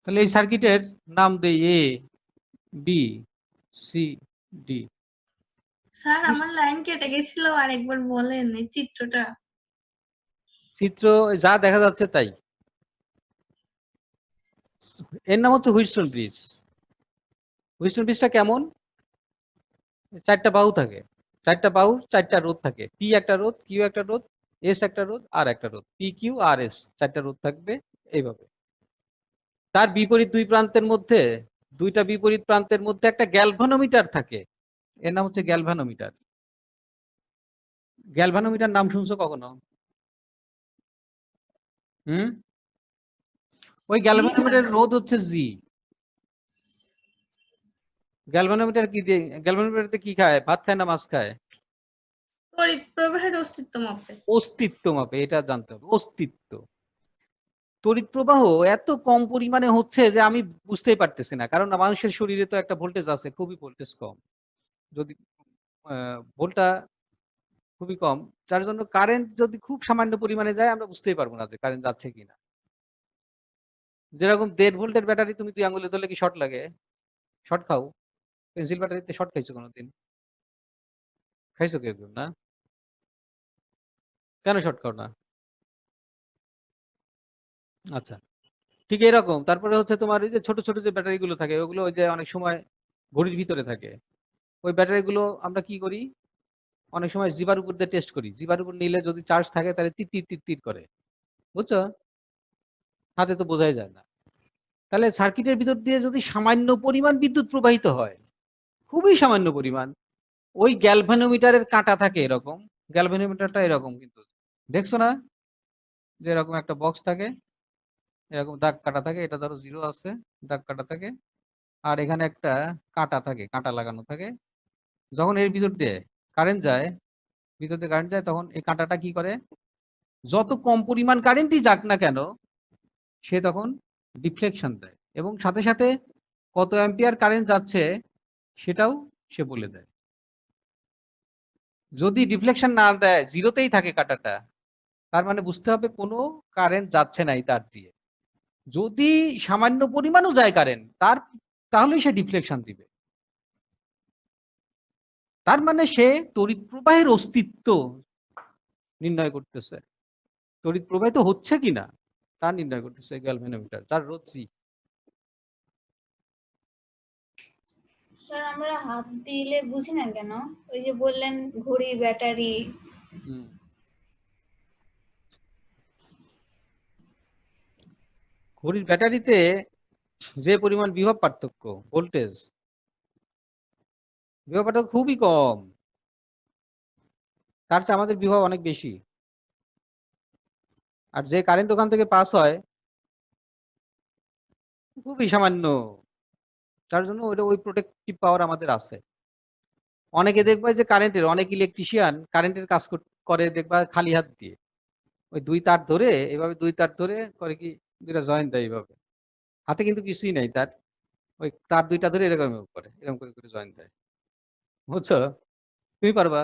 তাহলে এই সার্কিটের নাম দেই A B C D. Sir আমার লাইন কেটে গেছিল, আরেকবার বলেন এই চিত্রটা। চিত্র যা দেখা যাচ্ছে তাই, এর নাম হচ্ছে হুইটস্টোন ব্রিজ। হুইটস্টোন ব্রিজটা কেমন? 4টা বাহু থাকে, 4টা বাহুর 4টা রোধ থাকে, পি একটা রোধ, কিউ একটা রোধ, এস একটা রোধ, আর একটা রোধ, পি কিউ আর এস 4টা রোধ থাকবে এইভাবে। তার বিপরীত 2 প্রান্তের মধ্যে, 2টা বিপরীত প্রান্তের মধ্যে একটা গ্যালভানোমিটার থাকে, এর নাম হচ্ছে গ্যালভানোমিটার। গ্যালভানোমিটার নাম শুনছো কখনো? হুম, ওই গ্যালভানোমিটারের রোধ হচ্ছে জি। গ্যালভানোমিটার কি দিয়ে, গ্যালভানোমিটারতে কি খায়? ভাত খায় না মাছ খায়? তড়িৎ প্রবাহের অস্তিত্ব মাপে। অস্তিত্ব মাপে, এটা জানতে হবে, অস্তিত্ব। তড়িৎ প্রবাহ এত কম পরিমাণে হচ্ছে যে আমি বুঝতেই পারতেছি না, কারণ মানুষের শরীরে তো একটা ভোল্টেজ আছে, খুবই ভোল্টেজ কম, যদি ভোল্টটা খুবই কম, যার জন্য কারেন্ট যদি খুব সামান্য পরিমাণে যায় আমরা বুঝতেই পারবো না যে কারেন্ট যাচ্ছে কিনা। যেরকম 1.5 ভোল্টের ব্যাটারি তুমি 2 আঙুলে ধরলে কি শর্ট লাগে? শর্ট খাও? পেন্সিল ব্যাটারিতে শর্ট খাইছো কোনোদিন? খাইছো কেউ কেউ? না? কেন শর্ট খাও না? আচ্ছা, ঠিক এরকম। তারপরে হচ্ছে তোমার ওই যে ছোট ছোট যে ব্যাটারি গুলো থাকে, ওগুলো ওই যে অনেক সময় ঘড়ির ভিতরে থাকে, ওই ব্যাটারি গুলো আমরা কি করি, অনেক সময় জিবার উপর দিয়ে টেস্ট করি, জিবার উপর নিলে যদি চার্জ থাকে তাহলে তির তির তির তির করে, বুঝছো? হাতে তো বোঝাই যায় না। তাহলে সার্কিটের ভিতর দিয়ে যদি সামান্য পরিমাণ বিদ্যুৎ প্রবাহিত হয়, খুবই সামান্য পরিমাণ, ওই গ্যালভানোমিটারের কাঁটা থাকে এরকম, গ্যালভানোমিটারটা এরকম কিন্তু, দেখছো না যে এরকম একটা বক্স থাকে, এরকম দাগ কাটা থাকে, এটা ধরো 0 আছে, দাগ কাটা থাকে, আর এখানে একটা কাঁটা থাকে, কাঁটা লাগানো থাকে। যখন এর ভিতর দিয়ে কারেন্ট যায়, ভিতর দিয়ে কারেন্ট যায়, তখন এই কাঁটাটা কি করে, যত কম পরিমাণ কারেন্টই যাক না কেন সে তখন ডিফ্লেকশন দেয়, এবং সাথে সাথে কত অ্যাম্পিয়ার কারেন্ট যাচ্ছে সেটাও সে বলে দেয়। যদি ডিফ্লেকশন না দেয়, জিরোতেই থাকে কাঁটাটা, তার মানে বুঝতে হবে কোনো কারেন্ট যাচ্ছে নাই তার দিয়ে। যদি সামান্য পরিমাণও যায় কারেন্ট তাহলেই সে ডিফ্লেকশন দিবে, তার মানে সে তড়িৎ প্রবাহের অস্তিত্ব নির্ণয় করতেছে। তড়িৎ প্রবাহিত হচ্ছে কিনা তা নির্ণয় করতেছে গ্যালভানোমিটার, তার রোধ জি। স্যার আমরা হাত দিলে বুঝি না কেন? ওই যে বললেন ঘড়ি, ব্যাটারি। ঘড়ির ব্যাটারিতে যে পরিমাণ বিভব পার্থক্য, ভোল্টেজ বিভব পার্থক্য খুবই কম, তার চেয়ে আমাদের বিভব অনেক বেশি। আর যে কারেন্ট ওখান থেকে পাস হয় খুবই সামান্য, তার জন্য ওই প্রোটেক্টিভ পাওয়ার আমাদের আছে। অনেকে দেখবে যে কারেন্টের, অনেক ইলেকট্রিশিয়ান কারেন্টের কাজ করে দেখবা খালি হাত দিয়ে, ওই দুই তার ধরে এভাবে, দুই তার ধরে করে কি দুইটা জয়েন্ট দেয় এইভাবে, হাতে কিন্তু কিছুই নাই তার, ওই তার দুইটা ধরে এরকম করে, এরকম করে করে জয়েন্ট দেয়। বুঝছো? তুমি পারবা?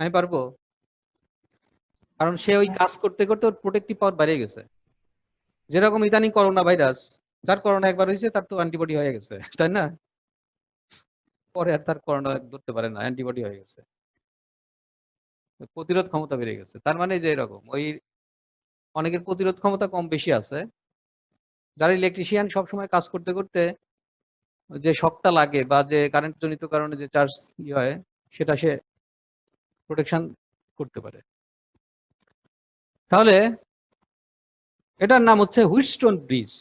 আমি পারবো? কারণ সে ওই কাজ করতে করতে ওর প্রোটেক্টিভ পাওয়ার বেড়ে গেছে। যেরকম ইদানিং করোনা ভাইরাস, যার করোনা একবার হয়েছে তার তো অ্যান্টিবডি হয়ে গেছে, তাই না? পরে আর তার করোনা ধরতে পারে না, অ্যান্টিবডি হয়ে গেছে, প্রতিরোধ ক্ষমতা বেড়ে গেছে। তার মানে যে এরকম ওই অনেকের প্রতিরোধ ক্ষমতা কম বেশি আছে। যারা ইলেকট্রিশিয়ান সবসময় কাজ করতে করতে যে শকটা লাগে বা যে কারেন্ট জনিত কারণে যে চার্জ হয় সেটা সে প্রোটেকশন করতে পারে। তাহলে এটার নাম হচ্ছে হুইটস্টোন ব্রিজ।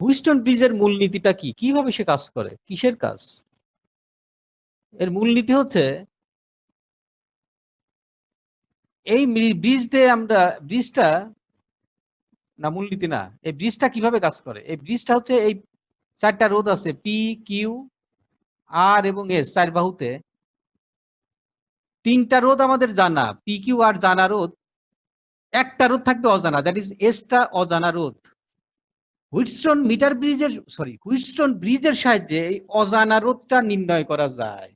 হুইটস্টোন ব্রিজের মূলনীতিটা কি, কিভাবে সে কাজ করে, কিসের কাজ? এর মূলনীতি হচ্ছে এই ব্রিজ দিয়ে আমরা, ব্রিজটা না, মূলনীতি না, এই ব্রিজটা কিভাবে কাজ করে? এই ব্রিজটা হচ্ছে এই চারটা রোধ আছে, পি, কিউ, আর এবং এস, চার বাহুতে তিনটা রোধ আমাদের জানা, পি কিউ আর জানা রোধ, একটা রোধ থাকবে অজানা, দ্যাট ইজ এসটা অজানা রোধ। হুইটস্টোন ব্রিজের সাহায্যে এই অজানা রোধটা নির্ণয় করা যায়।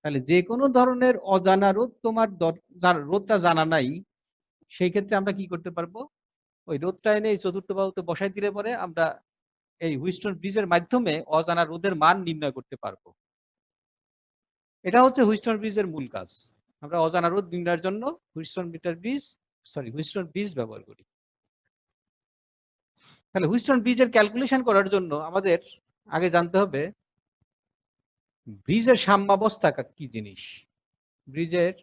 তাহলে যে কোনো ধরনের অজানা রোধ তোমার রোধটা জানা নাই, সেই ক্ষেত্রে আমরা কি করতে পারবো, ওই রোধটা এনে এই চতুর্থ বাহুতে বসাই দিলে পরে আমরা এই হুইটস্টোন ব্রিজের মাধ্যমে অজানা রোধের মান নির্ণয় করতে পারবো। এটা হচ্ছে হুইটস্টোন ব্রিজের মূল কাজ। আমরা অজানা রোধ নির্ণয়ের জন্য হুইটস্টোন ব্রিজ ব্যবহার করি। তাহলে হুইটস্টোন ব্রিজের ক্যালকুলেশন করার জন্য আমাদের আগে জানতে হবে ব্রিজের সাম্যাবস্থা কি জিনিস। ব্রিজের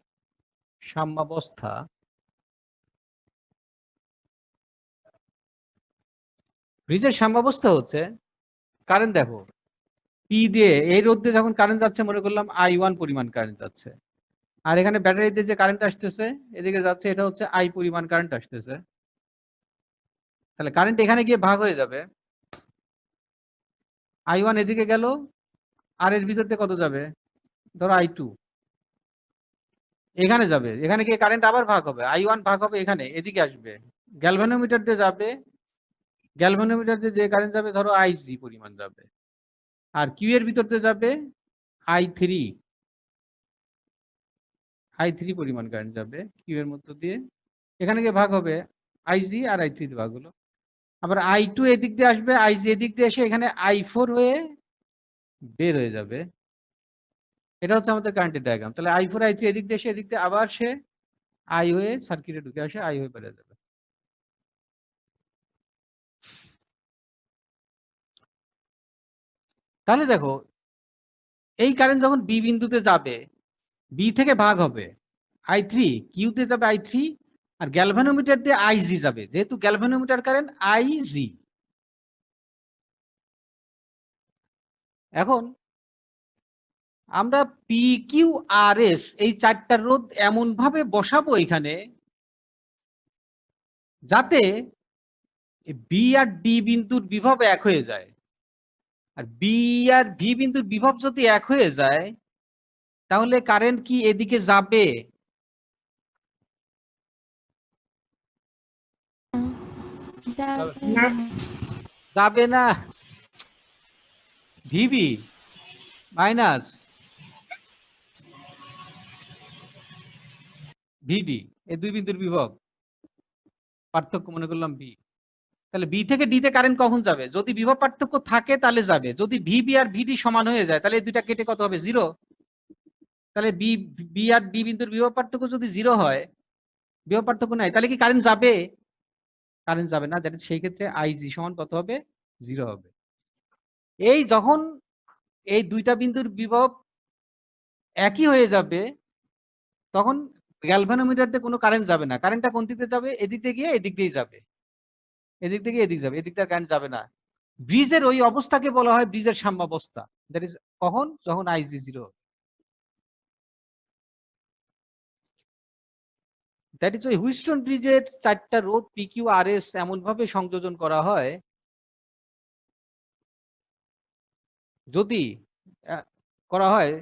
সাম্যাবস্থা, ব্রিজের সাম্যাবস্থা হচ্ছে কারেন্ট, দেখো পি দিয়ে এই রোদ দিয়ে যখন কারেন্ট যাচ্ছে, মনে করলাম I1 পরিমাণ কারেন্ট যাচ্ছে, আর এখানে ব্যাটারিতে যে কারেন্ট আসতেছে এদিকে যাচ্ছে, এটা হচ্ছে I পরিমাণ কারেন্ট আসতেছে। তাহলে কারেন্ট এখানে গিয়ে ভাগ হয়ে যাবে, I1 এদিকে গেল, আর এর ভিতর দিয়ে কত যাবে, ধরো I2 এখানে যাবে, এখানে গিয়ে কারেন্ট আবার ভাগ হবে, I1 ভাগ হবে এখানে, এদিকে আসবে, গ্যালভানোমিটার দিয়ে যাবে, গ্যালভানোমিটার দিয়ে যে কারেন্ট যাবে ধরো IG পরিমাণ যাবে, আর কিউ এর ভিতর দিয়ে যাবে I3 পরিমাণ কারেন্ট যাবে কিউ এর মধ্য দিয়ে, এখানে গিয়ে ভাগ হবে IG, আর I3 দিয়ে ভাগ হলো। আবার I2 এদিক দিয়ে আসবে, IG এদিক দিয়ে এসে এখানে I4 হয়ে বের হয়ে যাবে। এটা হচ্ছে আমাদের কারেন্টের ডায়াগ্রাম। তাহলে I4 I3 এদিক দিয়ে এসে এদিক দিয়ে আবার সে I হয়ে সার্কিটে ঢুকে আসে, I হয়ে বেরিয়ে যাবে। তাহলে দেখো এই কারেন্ট যখন বি বিন্দুতে যাবে, বি থেকে ভাগ হবে I3, কিউতে যাবে I3, আর গ্যালভানোমিটার দিয়ে IG যাবে, যেহেতু গ্যালভানোমিটার কারেন্ট IG। এখন আমরা পি কিউ আর এস এই চারটা রোধ এমন ভাবে বসাবো এখানে যাতে বি আর ডি বিন্দুর বিভব এক হয়ে যায়। আর বি আর ভি বিন্দুর বিভব যদি এক হয়ে যায় তাহলে কারেন্ট কি এদিকে যাবে? যাবে না। ভিবি মাইনাস ভিডি এই দুই বিন্দুর বিভব পার্থক্য মনে করলাম বি। তাহলে বি থেকে ডি তে কারেন্ট কখন যাবে? যদি বিভব পার্থক্য থাকে তাহলে যাবে, যদি ভিবি আর ভিডি সমান হয়ে যায় তাহলে এই দুইটা কেটে কত হবে? 0। তাহলে বি আর ডি বিন্দুর বিভব পার্থক্য যদি 0 হয় বিভব পার্থক্য নাই, তাহলে কি কারেন্ট যাবে? কারেন্ট যাবে না। সেই ক্ষেত্রে আইজি সমান কত হবে? 0 হবে। এই যখন এই দুইটা বিন্দুর বিভব একই হয়ে যাবে তখন গ্যালভানোমিটার দিয়ে কোনো কারেন্ট যাবে না। কারেন্টটা কোন দিকে যাবে? এদিক দিয়ে গিয়ে এদিক দিয়েই যাবে, এদিক থেকে এদিক যাবে, এদিক দিয়ে কারেন্ট যাবে না। ব্রিজের ওই অবস্থাকে বলা হয় ব্রিজের সাম্যাবস্থা। দ্যাট ইজ কখন? যখন আইজি 0। দ্যাট ইজ ওই হুইটস্টোন ব্রিজের 4টা রোধ পিকিউ আর এস এমন ভাবে সংযোজন করা হয়, যদি করা হয়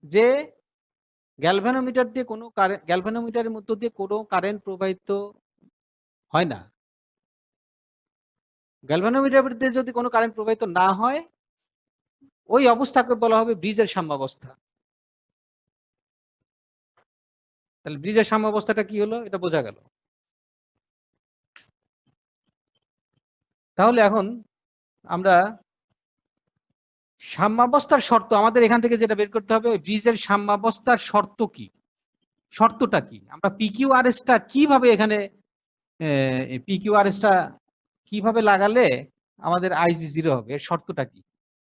যে গ্যালভানোমিটার দিয়ে কোনো কারেন্ট, গ্যালভানোমিটারের মধ্য দিয়ে কোনো কারেন্ট প্রবাহিত হয় না। গ্যালভানোমিটার দিয়ে যদি কোনো কারেন্ট প্রবাহিত না হয়, ওই অবস্থাকে বলা হবে ব্রিজের সাম্যাবস্থা। তাহলে ব্রিজের সাম্যাবস্থাটা কি হলো? এটা বোঝা গেল। তাহলে এখন আমরা সাম্যাবস্থার শর্ত, আমাদের এখান থেকে যেটা বের করতে হবে, ওই ব্রিজের সাম্যাবস্থার শর্ত কি, শর্তটা কি, আমরা পিকিউআরএসটা কিভাবে এখানে পিকিউআরএসটা কিভাবে লাগালে আমাদের আইজি 0 হবে, এর শর্তটা কি?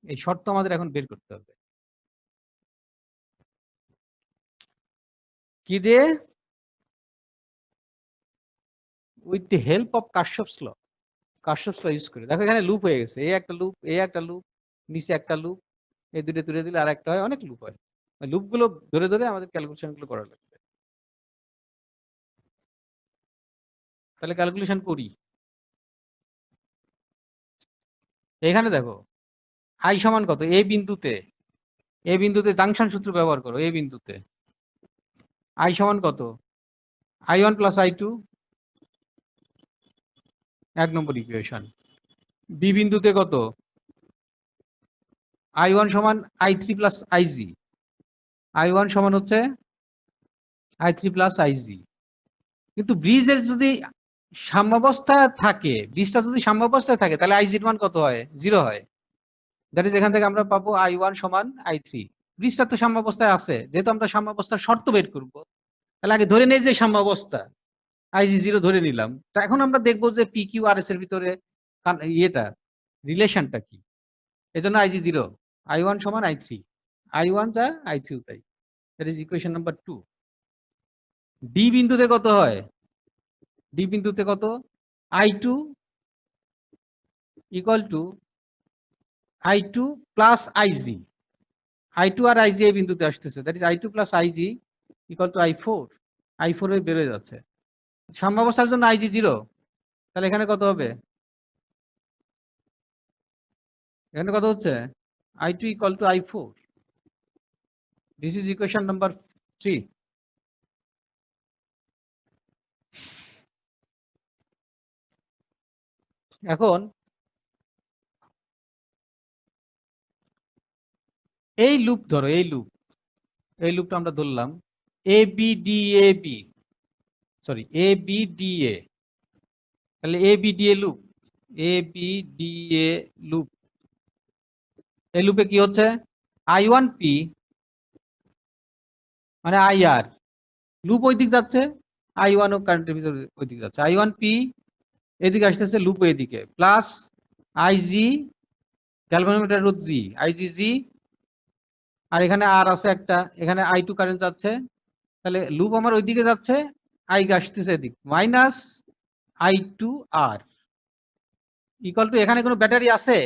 এই শর্ত আমাদের এখন বের করতে হবে। কি দিয়ে? With the help of Kirchhoff's law. Kirchhoff's law use করে। দেখো এখানে লুপ হয়ে গেছে, এই একটা লুপ, এই একটা লুপ, নিচে একটা লুপ, এই দুটো তুলে দিলে আর একটা হয়, অনেক লুপ হয়। লুপগুলো ধরে ধরে আমাদের ক্যালকুলেশন গুলো করা লাগবে। তাহলে ক্যালকুলেশন করি। এখানে দেখো আই সমান কত? এ বিন্দুতে, এ বিন্দুতে জাংশন সূত্র ব্যবহার করো। এ বিন্দুতে আই সমান কত? I1 প্লাস I2, 1 নম্বর ইকুয়েশন। বি বিন্দুতে কত? I1 সমান I3 প্লাস IG। I1 সমান হচ্ছে I3 প্লাস IG। কিন্তু ব্রিজের যদি সাম্যাবস্থা থাকে, ব্রিজটা যদি সাম্যাবস্থায় থাকে, তাহলে IG এর মান কত হয়? 0 হয়। দ্যাট ইজ এখান থেকে আমরা পাবো I1 সমান I3। ব্রিজটা তো সাম্যাবস্থায় আছে, যেহেতু আমরা সাম্যাবস্থার শর্ত বের করব, তাহলে আগে ধরে নেই যে সাম্যাবস্থা, আইজি 0 ধরে নিলাম। তো এখন আমরা দেখবো যে পি কিউ আর এস এর ভিতরে ইয়েটা রিলেশনটা কি। এজন্য আইজি 0, I1 সমান I3, I1 যা I3 তাই। That is equation number 2। D বিন্দুতে কত হয়? ডি বিন্দুতে কত? I2 equal to I2 plus IG। I2 আর IG এই বিন্দুতে আসতেছে, that is I2 plus IG equal to I4। I4 এ বেড়ে যাচ্ছে। সাম্যাবস্থার জন্য IG 0, তাহলে এখানে কত হবে? এখানে কত হচ্ছে? I2 equal to I4. This is equation number 3. এখন এই লুপ ধরো, এই লুপটা আমরা ধরলাম ABDAB, সরি ABDA। তাহলে ABDA লুপ, ABDA লুপ। এই লুপে কি হচ্ছে? I1P মানে IR, লুপ ওই দিক যাচ্ছে, I1 ও কারেন্টের ভিতরে ওই দিক যাচ্ছে। I1P এদিকে আসতেছে, লুপ এদিকে, প্লাস IG গ্যালভানোমিটার রোধ G, IGG, আর এখানে আর আছে একটা, এখানে I2 কারেন্ট যাচ্ছে, তাহলে লুপ আমার ওইদিকে যাচ্ছে, আই আসতেছে এদিক, মাইনাস I2R ইকুয়াল টু, এখানে কোনো ব্যাটারি আছে,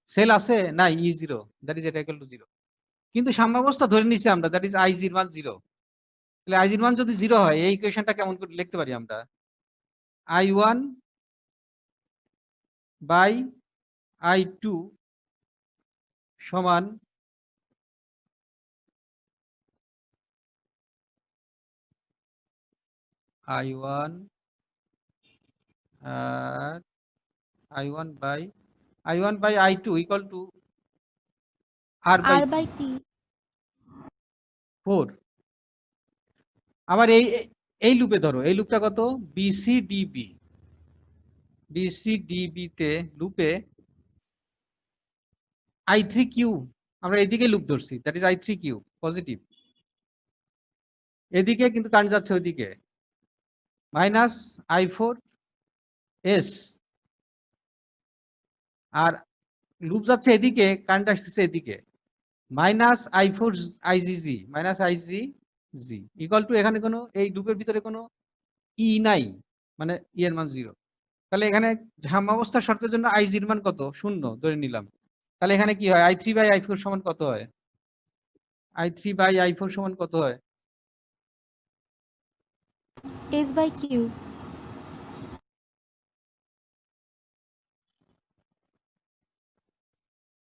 সেল আছে না, E0, দ্যাট ইজ এটা ইকুয়াল টু 0। কিন্তু সাম্যাবস্থা ধরে নিছি আমরা, দ্যাট ইজ IG এর মান 0। তাহলে IG এর মান যদি 0 হয়, এই ইকুয়েশনটা কেমন করে লিখতে পারি আমরা? I1 বাই I2 সমান I1 by I2 equal to R by T 4। আবার এই লুপে ধরো, এই লুপটা কত? BCDB তে লুপে I3Q, আমরা এদিকে লুপ ধরছি, দ্যাট ইজ I3Q পজিটিভ। এদিকে কিন্তু কারেন্ট যাচ্ছে ওইদিকে, মাইনাস I4 S, আর লুপ যাচ্ছে এদিকে, কারেন্ট আসতেছে এদিকে, minus I4 IgG, minus IgG equal to, এখানে কোনো এই লুপের ভিতরে কোনো ই নাই, মানে ই এর মান 0। তাহলে এখানে সাম্যাবস্থার শর্তের জন্য IG এর মান কত? 0 ধরে নিলাম। তাহলে এখানে কি হয়? I3/I4 সমান কত হয়? I3/I4 সমান কত হয়? S/Q.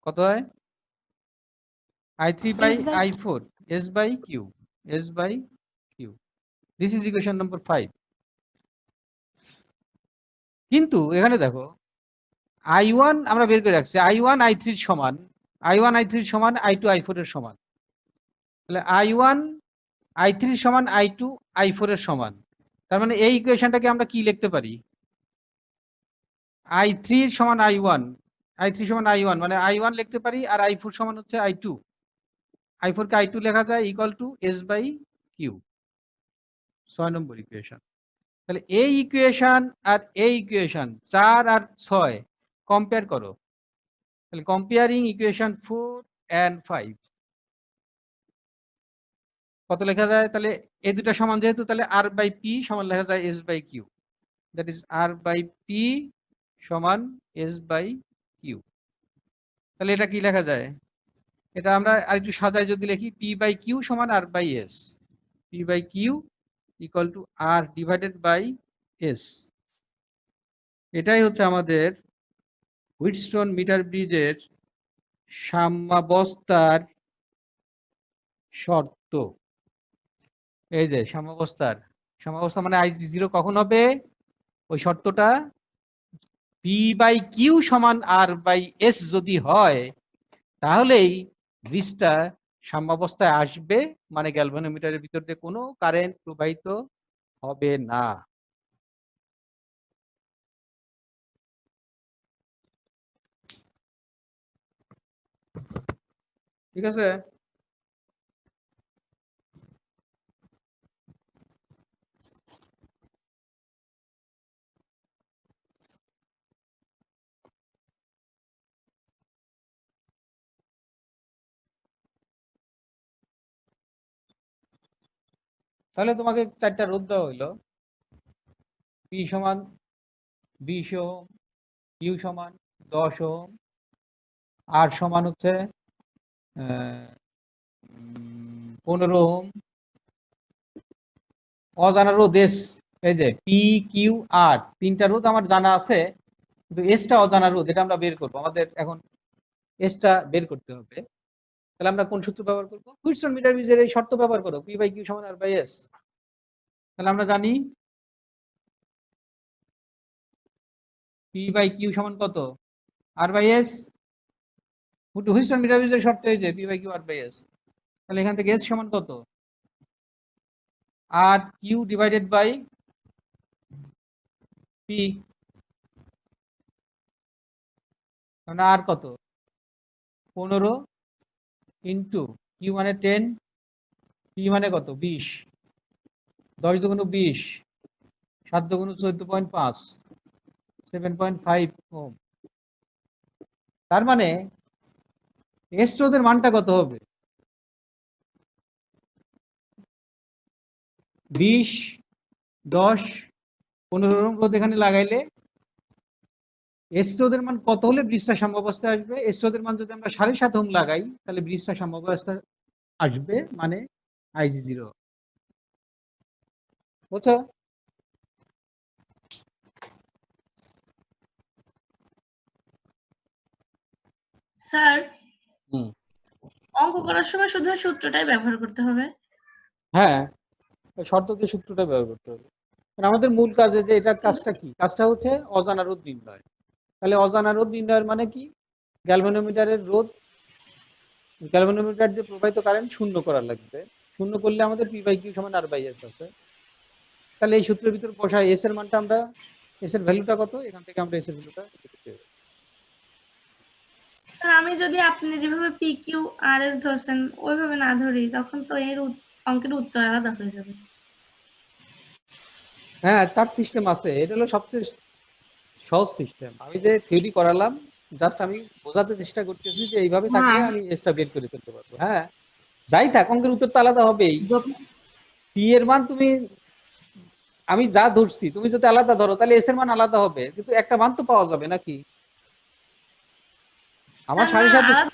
কত হয়? I3/I4 S/Q, S/Q। This is equation number 5। কিন্তু এখানে দেখো I1 আমরা বের করে রাখছি, I1 I3 এর সমান, I1 I3 এর সমান I2 I4 এর সমান। তাহলে I1 I3 এর সমান I2 I4 এর সমান। তার মানে এই ইকুয়েশনটাকে আমরা কি লিখতে পারি? I3 এর সমান I1, I3 সমান I1 মানে I1 লিখতে পারি, আর I4 সমান হচ্ছে I2, I4 কে I2 লেখা যায় equal to S/Q, 6 number equation. তাহলে এই ইকুয়েশন আর এই ইকুয়েশন 4 আর 6 কম্পেয়ার করো। তাহলে কম্পেয়ারিং ইকুয়েশন 4 and 5 কত লেখা যায়? তাহলে এই দুটো সমান যেহেতু, তাহলে R/P সমান লেখা যায় S/Q, দ্যাট ইজ R/P সমান S/Q। তাহলে এটা কি লেখা যায়? এটা আমরা আরেকটু সাজায় যদি লিখি, P/Q সমান R/S, P/Q equal to R divided by S। এটাই হচ্ছে আমাদের হুইটস্টোন মিটার ব্রিজের সাম্যাবস্থার শর্ত। এই যে সাম্যাবস্থা মানে IG0 কখন হবে? ওই শর্তটা P/Q সমান R/S যদি হয়, তাহলেই ব্রিজটা সাম্যাবস্থায় আসবে, মানে গ্যালভানোমিটারের ভিতর দিয়ে কোনো কারেন্ট প্রবাহিত হবে না। ঠিক আছে? তাহলে তোমাকে 4টা রোধ দেওয়া হইলো, P সমান 20 ওহম, Q সমান 10 ওহম, R সমান হচ্ছে 15 ওহম, অজানা রোধ S, এই যে P/Q/R 3টা রোধ আমার জানা আছে, কিন্তু এসটা অজানা রোধ, এটা আমরা বের করবো। আমাদের এখন এসটা বের করতে হবে। তাহলে আমরা কোন সূত্র ব্যবহার করবো? হুইটস্টোন মিটার ব্রিজের এই শর্ত ব্যবহার করো, P/Q সমান R/S। তাহলে আমরা জানি P/Q সমান কত? R/S। হুইটস্টোন মিটার ব্রিজের শর্ত এই যে P/Q R/S। তাহলে এখান থেকে S সমান কত? R/Q divided by P। মানে আর কত? 15 ইন্টু Q মানে 10, P মানে কত? 20, 10 দুগুণ 20, 7 দুগুণ 14.5, 7.5 ওহম। তার মানে এস রোধের মানটা কত হবে? 20, 10, 15 ওহম রোধ এখানে লাগাইলে এস রোধের মান কত হলে ব্রিজটা সাম্যাবস্থায় আসবে? এস রোধের মান যদি আমরা 7.5 ওহম লাগাই, তাহলে ব্রিজটা সাম্যাবস্থায় আসবে, মানে IG0। বুঝছো? স্যার, হুম, অঙ্ক করার সময় শুধু ওই সূত্রটাই ব্যবহার করতে হবে? হ্যাঁ, ওই শর্ত দিয়ে সূত্রটা ব্যবহার করতে হবে। কারণ আমাদের মূল কাজে যে এটা কাজটা কি? কাজটা হচ্ছে অজানা রোধ নির্ণয়। তাহলে অজানা রোধ নির্ণয়ের মানে কি? গ্যালভানোমিটারের রোধ, গ্যালভানোমিটার দিয়ে প্রবাহিত কারেন্ট শূন্য করা লাগবে। শূন্য করলে আমাদের P/Q সমান R/S আছে। তাহলে এই সূত্রের ভিতর বসায় এস এর মানটা, আমরা এস এর ভ্যালুটা কত, এখান থেকে আমরা এস এর ভ্যালুটা পেতে হবে। স্যার, আমি যদি আপনি যেভাবে PQRS ধরছেন ওইভাবে না ধরি, তখন তো এর অঙ্কের উত্তর আলাদা হয়ে যাবে। হ্যাঁ, তার সিস্টেম আছে। এটা হলো সবচেয়ে সহজ সিস্টেম। আমি যে থিওরি করালাম, জাস্ট আমি বোঝাতে চেষ্টা করতেছি যে এইভাবে থাকলে হ্যাঁ। আমি এসটা বের করে ফেলতে পারবো। হ্যাঁ, যাই থাক, অঙ্কের উত্তর তো আলাদা হবেই। যখন পি এর মান তুমি, আমি যা ধরছি, তুমি যদি আলাদা ধরো তাহলে এস এর মান আলাদা হবে, কিন্তু একটা মান তো পাওয়া যাবে নাকি? আমার না, 7.5 আলাদা না।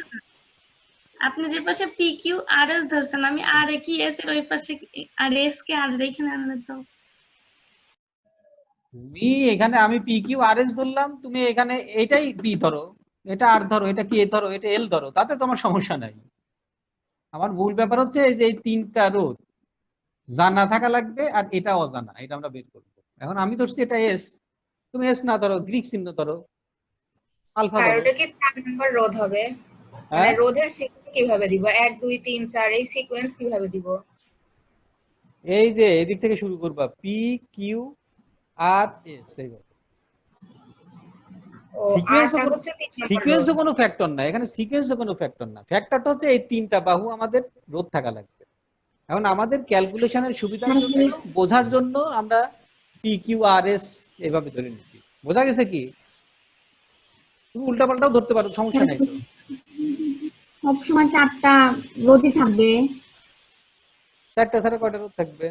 আপনি যে পাশে পি কিউ আর এস ধরছেন, আমি আর এ কি এস এর ওই পাশে আর এস কে আর এখানে আনলে তো তুমি এখানে, আমি পি কিউ আর এস ধরলাম, তুমি এখানে এটাই বি ধরো, এটা আর ধরো, এটা কে ধরো, এটা এল ধরো, তাতে তোমার সমস্যা নাই। আমার মূল ব্যাপার হচ্ছে এই যে এই তিনটা রোধ জানা থাকা লাগবে, আর এটা অজানা, এটা আমরা বের করবো। এখন আমি ধরছি এটা এস, তুমি এস না ধরো, গ্রিক চিহ্ন ধরো, আলফা আর ধরো। ওটা কি 4 নম্বর রোধ হবে? মানে হ্যাঁ, রোধের সিকোয়েন্স কিভাবে দিব? 1 2 3 4 এই সিকোয়েন্স কিভাবে দিব? এই যে এদিক থেকে শুরু করবা, পি কিউ আর এস, এইভাবে। ও সিকোয়েন্সও আরটা হচ্ছে 3 নম্বর রোধ। সিকোয়েন্সও কোনো ফ্যাক্টর না এখানে, সিকোয়েন্সও কোনো ফ্যাক্টর না। ফ্যাক্টরটা হচ্ছে এই তিনটা বাহু আমাদের রোধ থাকা লাগবে। এখন আমাদের ক্যালকুলেশনের সুবিধার জন্য, বোঝার জন্য আমরা পি কিউ আর এস এভাবে ধরে নিছি। বোঝা গেছে কি? তুমি উল্টাপাল্টাও ধরতে পারো, সমস্যা নাই তো। সবসময় 4টা রোধই থাকবে। 4টা ছাড়া কয়টা রোধ থাকবে?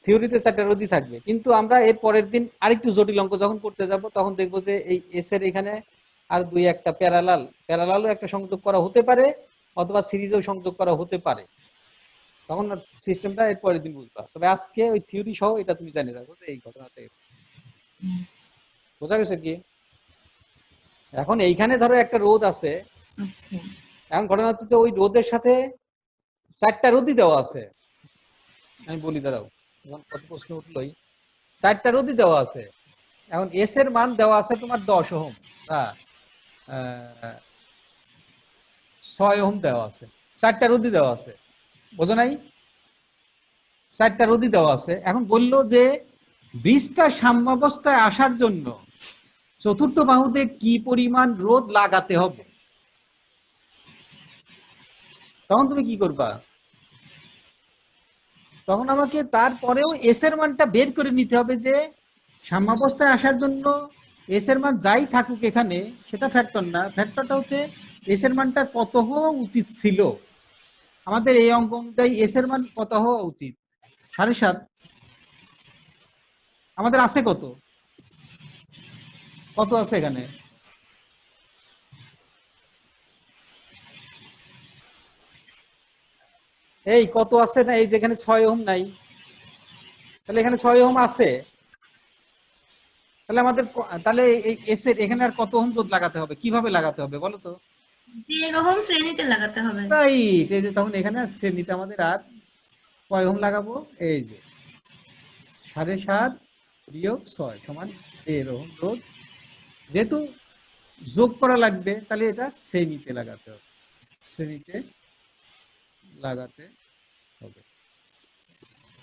থিওরিতে 4টা রোধই থাকবে, কিন্তু আমরা এর পরের দিন আরেকটু জটিল অঙ্ক যখন করতে যাব, তখন দেখবো যে এই এস এর এখানে আর দুই একটা প্যারালালও একটা সংযোগ করা হতে পারে, অথবা সিরিজও সংযোগ করা হতে পারে। তখন সিস্টেমটা এর পরের দিন বুঝবা। তবে আজকে ওই থিওরি সহ এটা তুমি জানিয়ে রাখো যে এই ঘটনাটা। বোঝা গেছে কি? এখন এইখানে ধরো একটা রোধ আছে, আচ্ছা, এখন ঘটনা হচ্ছে যে ওই রোধের সাথে 4টা রোধই দেওয়া আছে। আমি বলি, দাঁড়াও, এখন কত প্রশ্ন উঠলোই। 4টা রোধই দেওয়া আছে। এখন এস এর মান দেওয়া আছে তোমার 10 ওহম, 6 ওহম দেওয়া আছে, 4টা রোধই দেওয়া আছে। বোঝো নাই? 4টা রোধই দেওয়া আছে। এখন বললো যে ব্রিজটা সাম্যাবস্থায় আসার জন্য চতুর্থ বাহুতে কি পরিমাণ রোধ লাগাতে হবে। তখন তুমি কি করবা? তখন আমাকে তারপরেও এস এর মানটা বের করে নিতে হবে, যে সাম্যাবস্থায় আসার জন্য এস এর মান যাই থাকুক এখানে, সেটা ফ্যাক্টর না। ফ্যাক্টরটা হচ্ছে এস এর মানটা কত হওয়া উচিত ছিল। আমাদের এই অঙ্ক অনুযায়ী এস এর মান কত হওয়া উচিত? 7.5। আমাদের আছে কত? কত আছে এখানে? এই কত আছে না? এই যেখানে 6 ওহম নাই, তাহলে এখানে 6 ওহম আছে। তাহলে আমাদের তাহলে এই এস এর এখানে আর কত ওহম রোধ লাগাতে হবে? কিভাবে লাগাতে হবে বলো তো? 1.5 ওহম শ্রেণীতে লাগাতে হবে। রাইট। এই যে তখন এখানে শ্রেণীতে আমাদের আর কয় ওহম লাগাবো? এই যে 7.5 বিয়োগ 6 সমান 1.5 ওহম রোধ। যেহেতু যোগ করা লাগবে, তাহলে এটা শ্রেণীতে লাগাতে হবে, শ্রেণীতে লাগাতে হবে।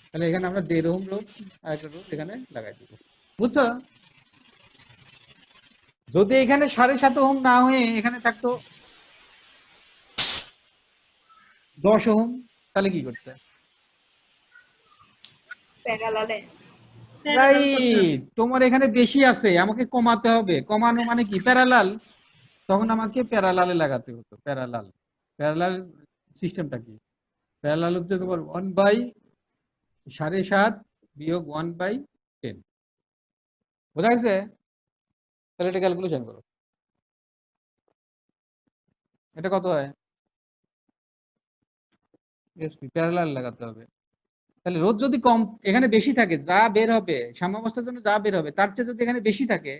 তাহলে এখানে আমরা 1.5 ওহম রোধ আর একটা রোধ এখানে লাগাই দেবো। বুঝছো? যদি এখানে 7.5 ওহম না হয়ে এখানে থাকতো 10 ওহম, তাহলে কি করতে? প্যারালালে। রাইট। তোমার এখানে বেশি আছে, আমাকে কমাতে হবে। কমানো মানে কি? প্যারালাল। তখন আমাকে প্যারালালে লাগাতে হতো। প্যারালাল সিস্টেমটা কি? প্যারালাল হচ্ছে তোমার 1/7.5 বিয়োগ 1/10। বোঝা গেছে? তাহলে এটা ক্যালকুলেশন করো, এটা কত হয়? এসপি প্যারালাল লাগাতে হবে। তাহলে রোধ যদি কম এখানে বেশি থাকে, যা বের হবে সাম্যাবস্থার জন্য যা বের হবে তার চেয়ে যদি এখানে বেশি থাকে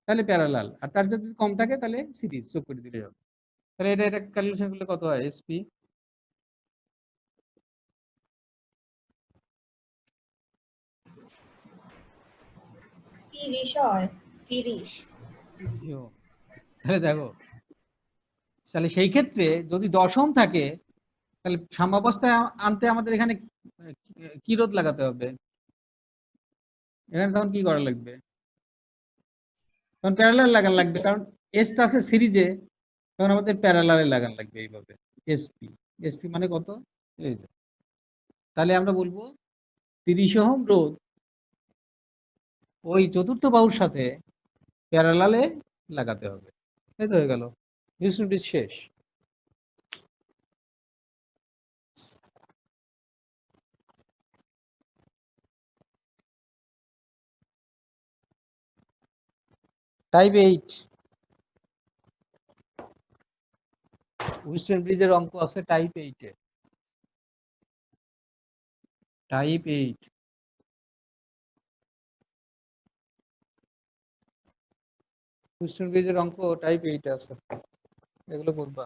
তাহলে প্যারালাল, আর তার চেয়ে যদি কম থাকে তাহলে সিরিজ, যোগ করে দিলে হবে। তাহলে এটা ক্যালকুলেশন করলে কত হয়? এসপি 30 হয়, 30। তাহলে দেখো, তাহলে সেই ক্ষেত্রে যদি 10 ওহম থাকে, তাহলে সাম্যাবস্থায় আনতে আমাদের এখানে কি রোধ লাগাতে হবে? এখানে তখন কি করা লাগবে? তখন প্যারালাল লাগান লাগবে, কারণ এসটা আছে সিরিজে, তখন আমাদের প্যারালালে লাগান লাগবে এইভাবে। এসপি, এসপি মানে কত? এই যে, তাহলে আমরা বলবো 30 ওহম রোধ ওই চতুর্থ বাহুর সাথে প্যারালালে লাগাতে হবে। এই তো হয়ে গেল, হুইসটন ব্রিজ শেষ। টাইপ 8 হুইসটন ব্রিজের অঙ্ক আছে টাইপ 8 এ। টাইপ 8 হুইসটন ব্রিজের অঙ্ক টাইপ 8 এ আছে, এগুলো করবা।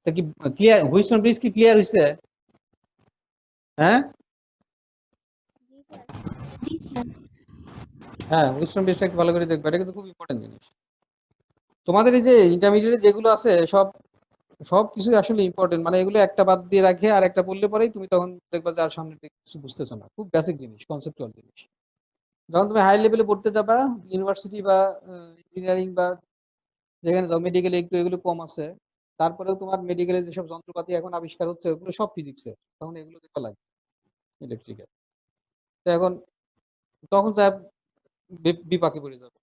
তা কি ক্লিয়ার, হুইসটন ব্রিজ কি ক্লিয়ার হইছে? হ্যাঁ হ্যাঁ, হুইসটন ব্রিজটা একটু ভালো করে দেখবা, এটা কিন্তু খুব ইম্পর্টেন্ট জিনিস। তোমাদের এই যে ইন্টারমিডিয়েটে যেগুলো আছে সব কিছু আসলে ইম্পর্টেন্ট, মানে এগুলো একটা বাদ দিয়ে রাখে আর একটা পড়লে পরেই তুমি তখন দেখবা যে আর সামনে কিছু বুঝতেছো না, খুব বেসিক জিনিস, কনসেপচুয়াল জিনিস। যখন তুমি হাই লেভেলে পড়তে যাবা, ইউনিভার্সিটি বা ইঞ্জিনিয়ারিং বা যেখানে যাও, মেডিকেলে একটু এগুলো কম আছে, তারপরেও তোমার মেডিকেলে যেসব যন্ত্রপাতি এখন আবিষ্কার হচ্ছে ওগুলো সব ফিজিক্সে, তখন এগুলো দেখা লাগে ইলেকট্রিক্যাল। তো এখন তখন যা বিপাকে পড়ে যাবে,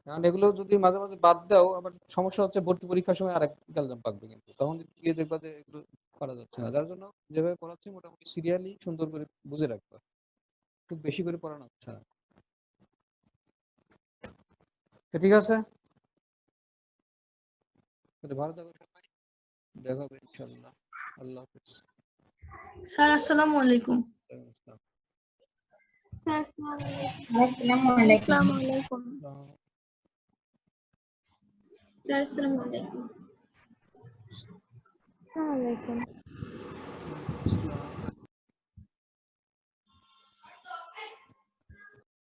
কারণ এগুলো যদি মাঝে মাঝে বাদ দাও আবার সমস্যা হচ্ছে ভর্তি পরীক্ষার সময় আরেক গ্যালজাম পাকবে, কিন্তু তখন গিয়ে দেখবা যে এগুলো করা যাচ্ছে না। যার জন্য যেভাবে পড়াচ্ছি মোটামুটি সিরিয়ালি সুন্দর করে বুঝে রাখবা, খুব বেশি করে পড়ানো হচ্ছে না। তো ঠিক আছে, তাহলে ভালো থাকো সবাই, দেখা হবে ইনশাআল্লাহ। আল্লাহ হাফেজ। স্যার আসসালামু আলাইকুম। ওয়ালাইকুম আসসালাম। আসসালামু আলাইকুম। আসসালামু আলাইকুম। স্যার আসসালামু আলাইকুম। আসসালামু আলাইকুম।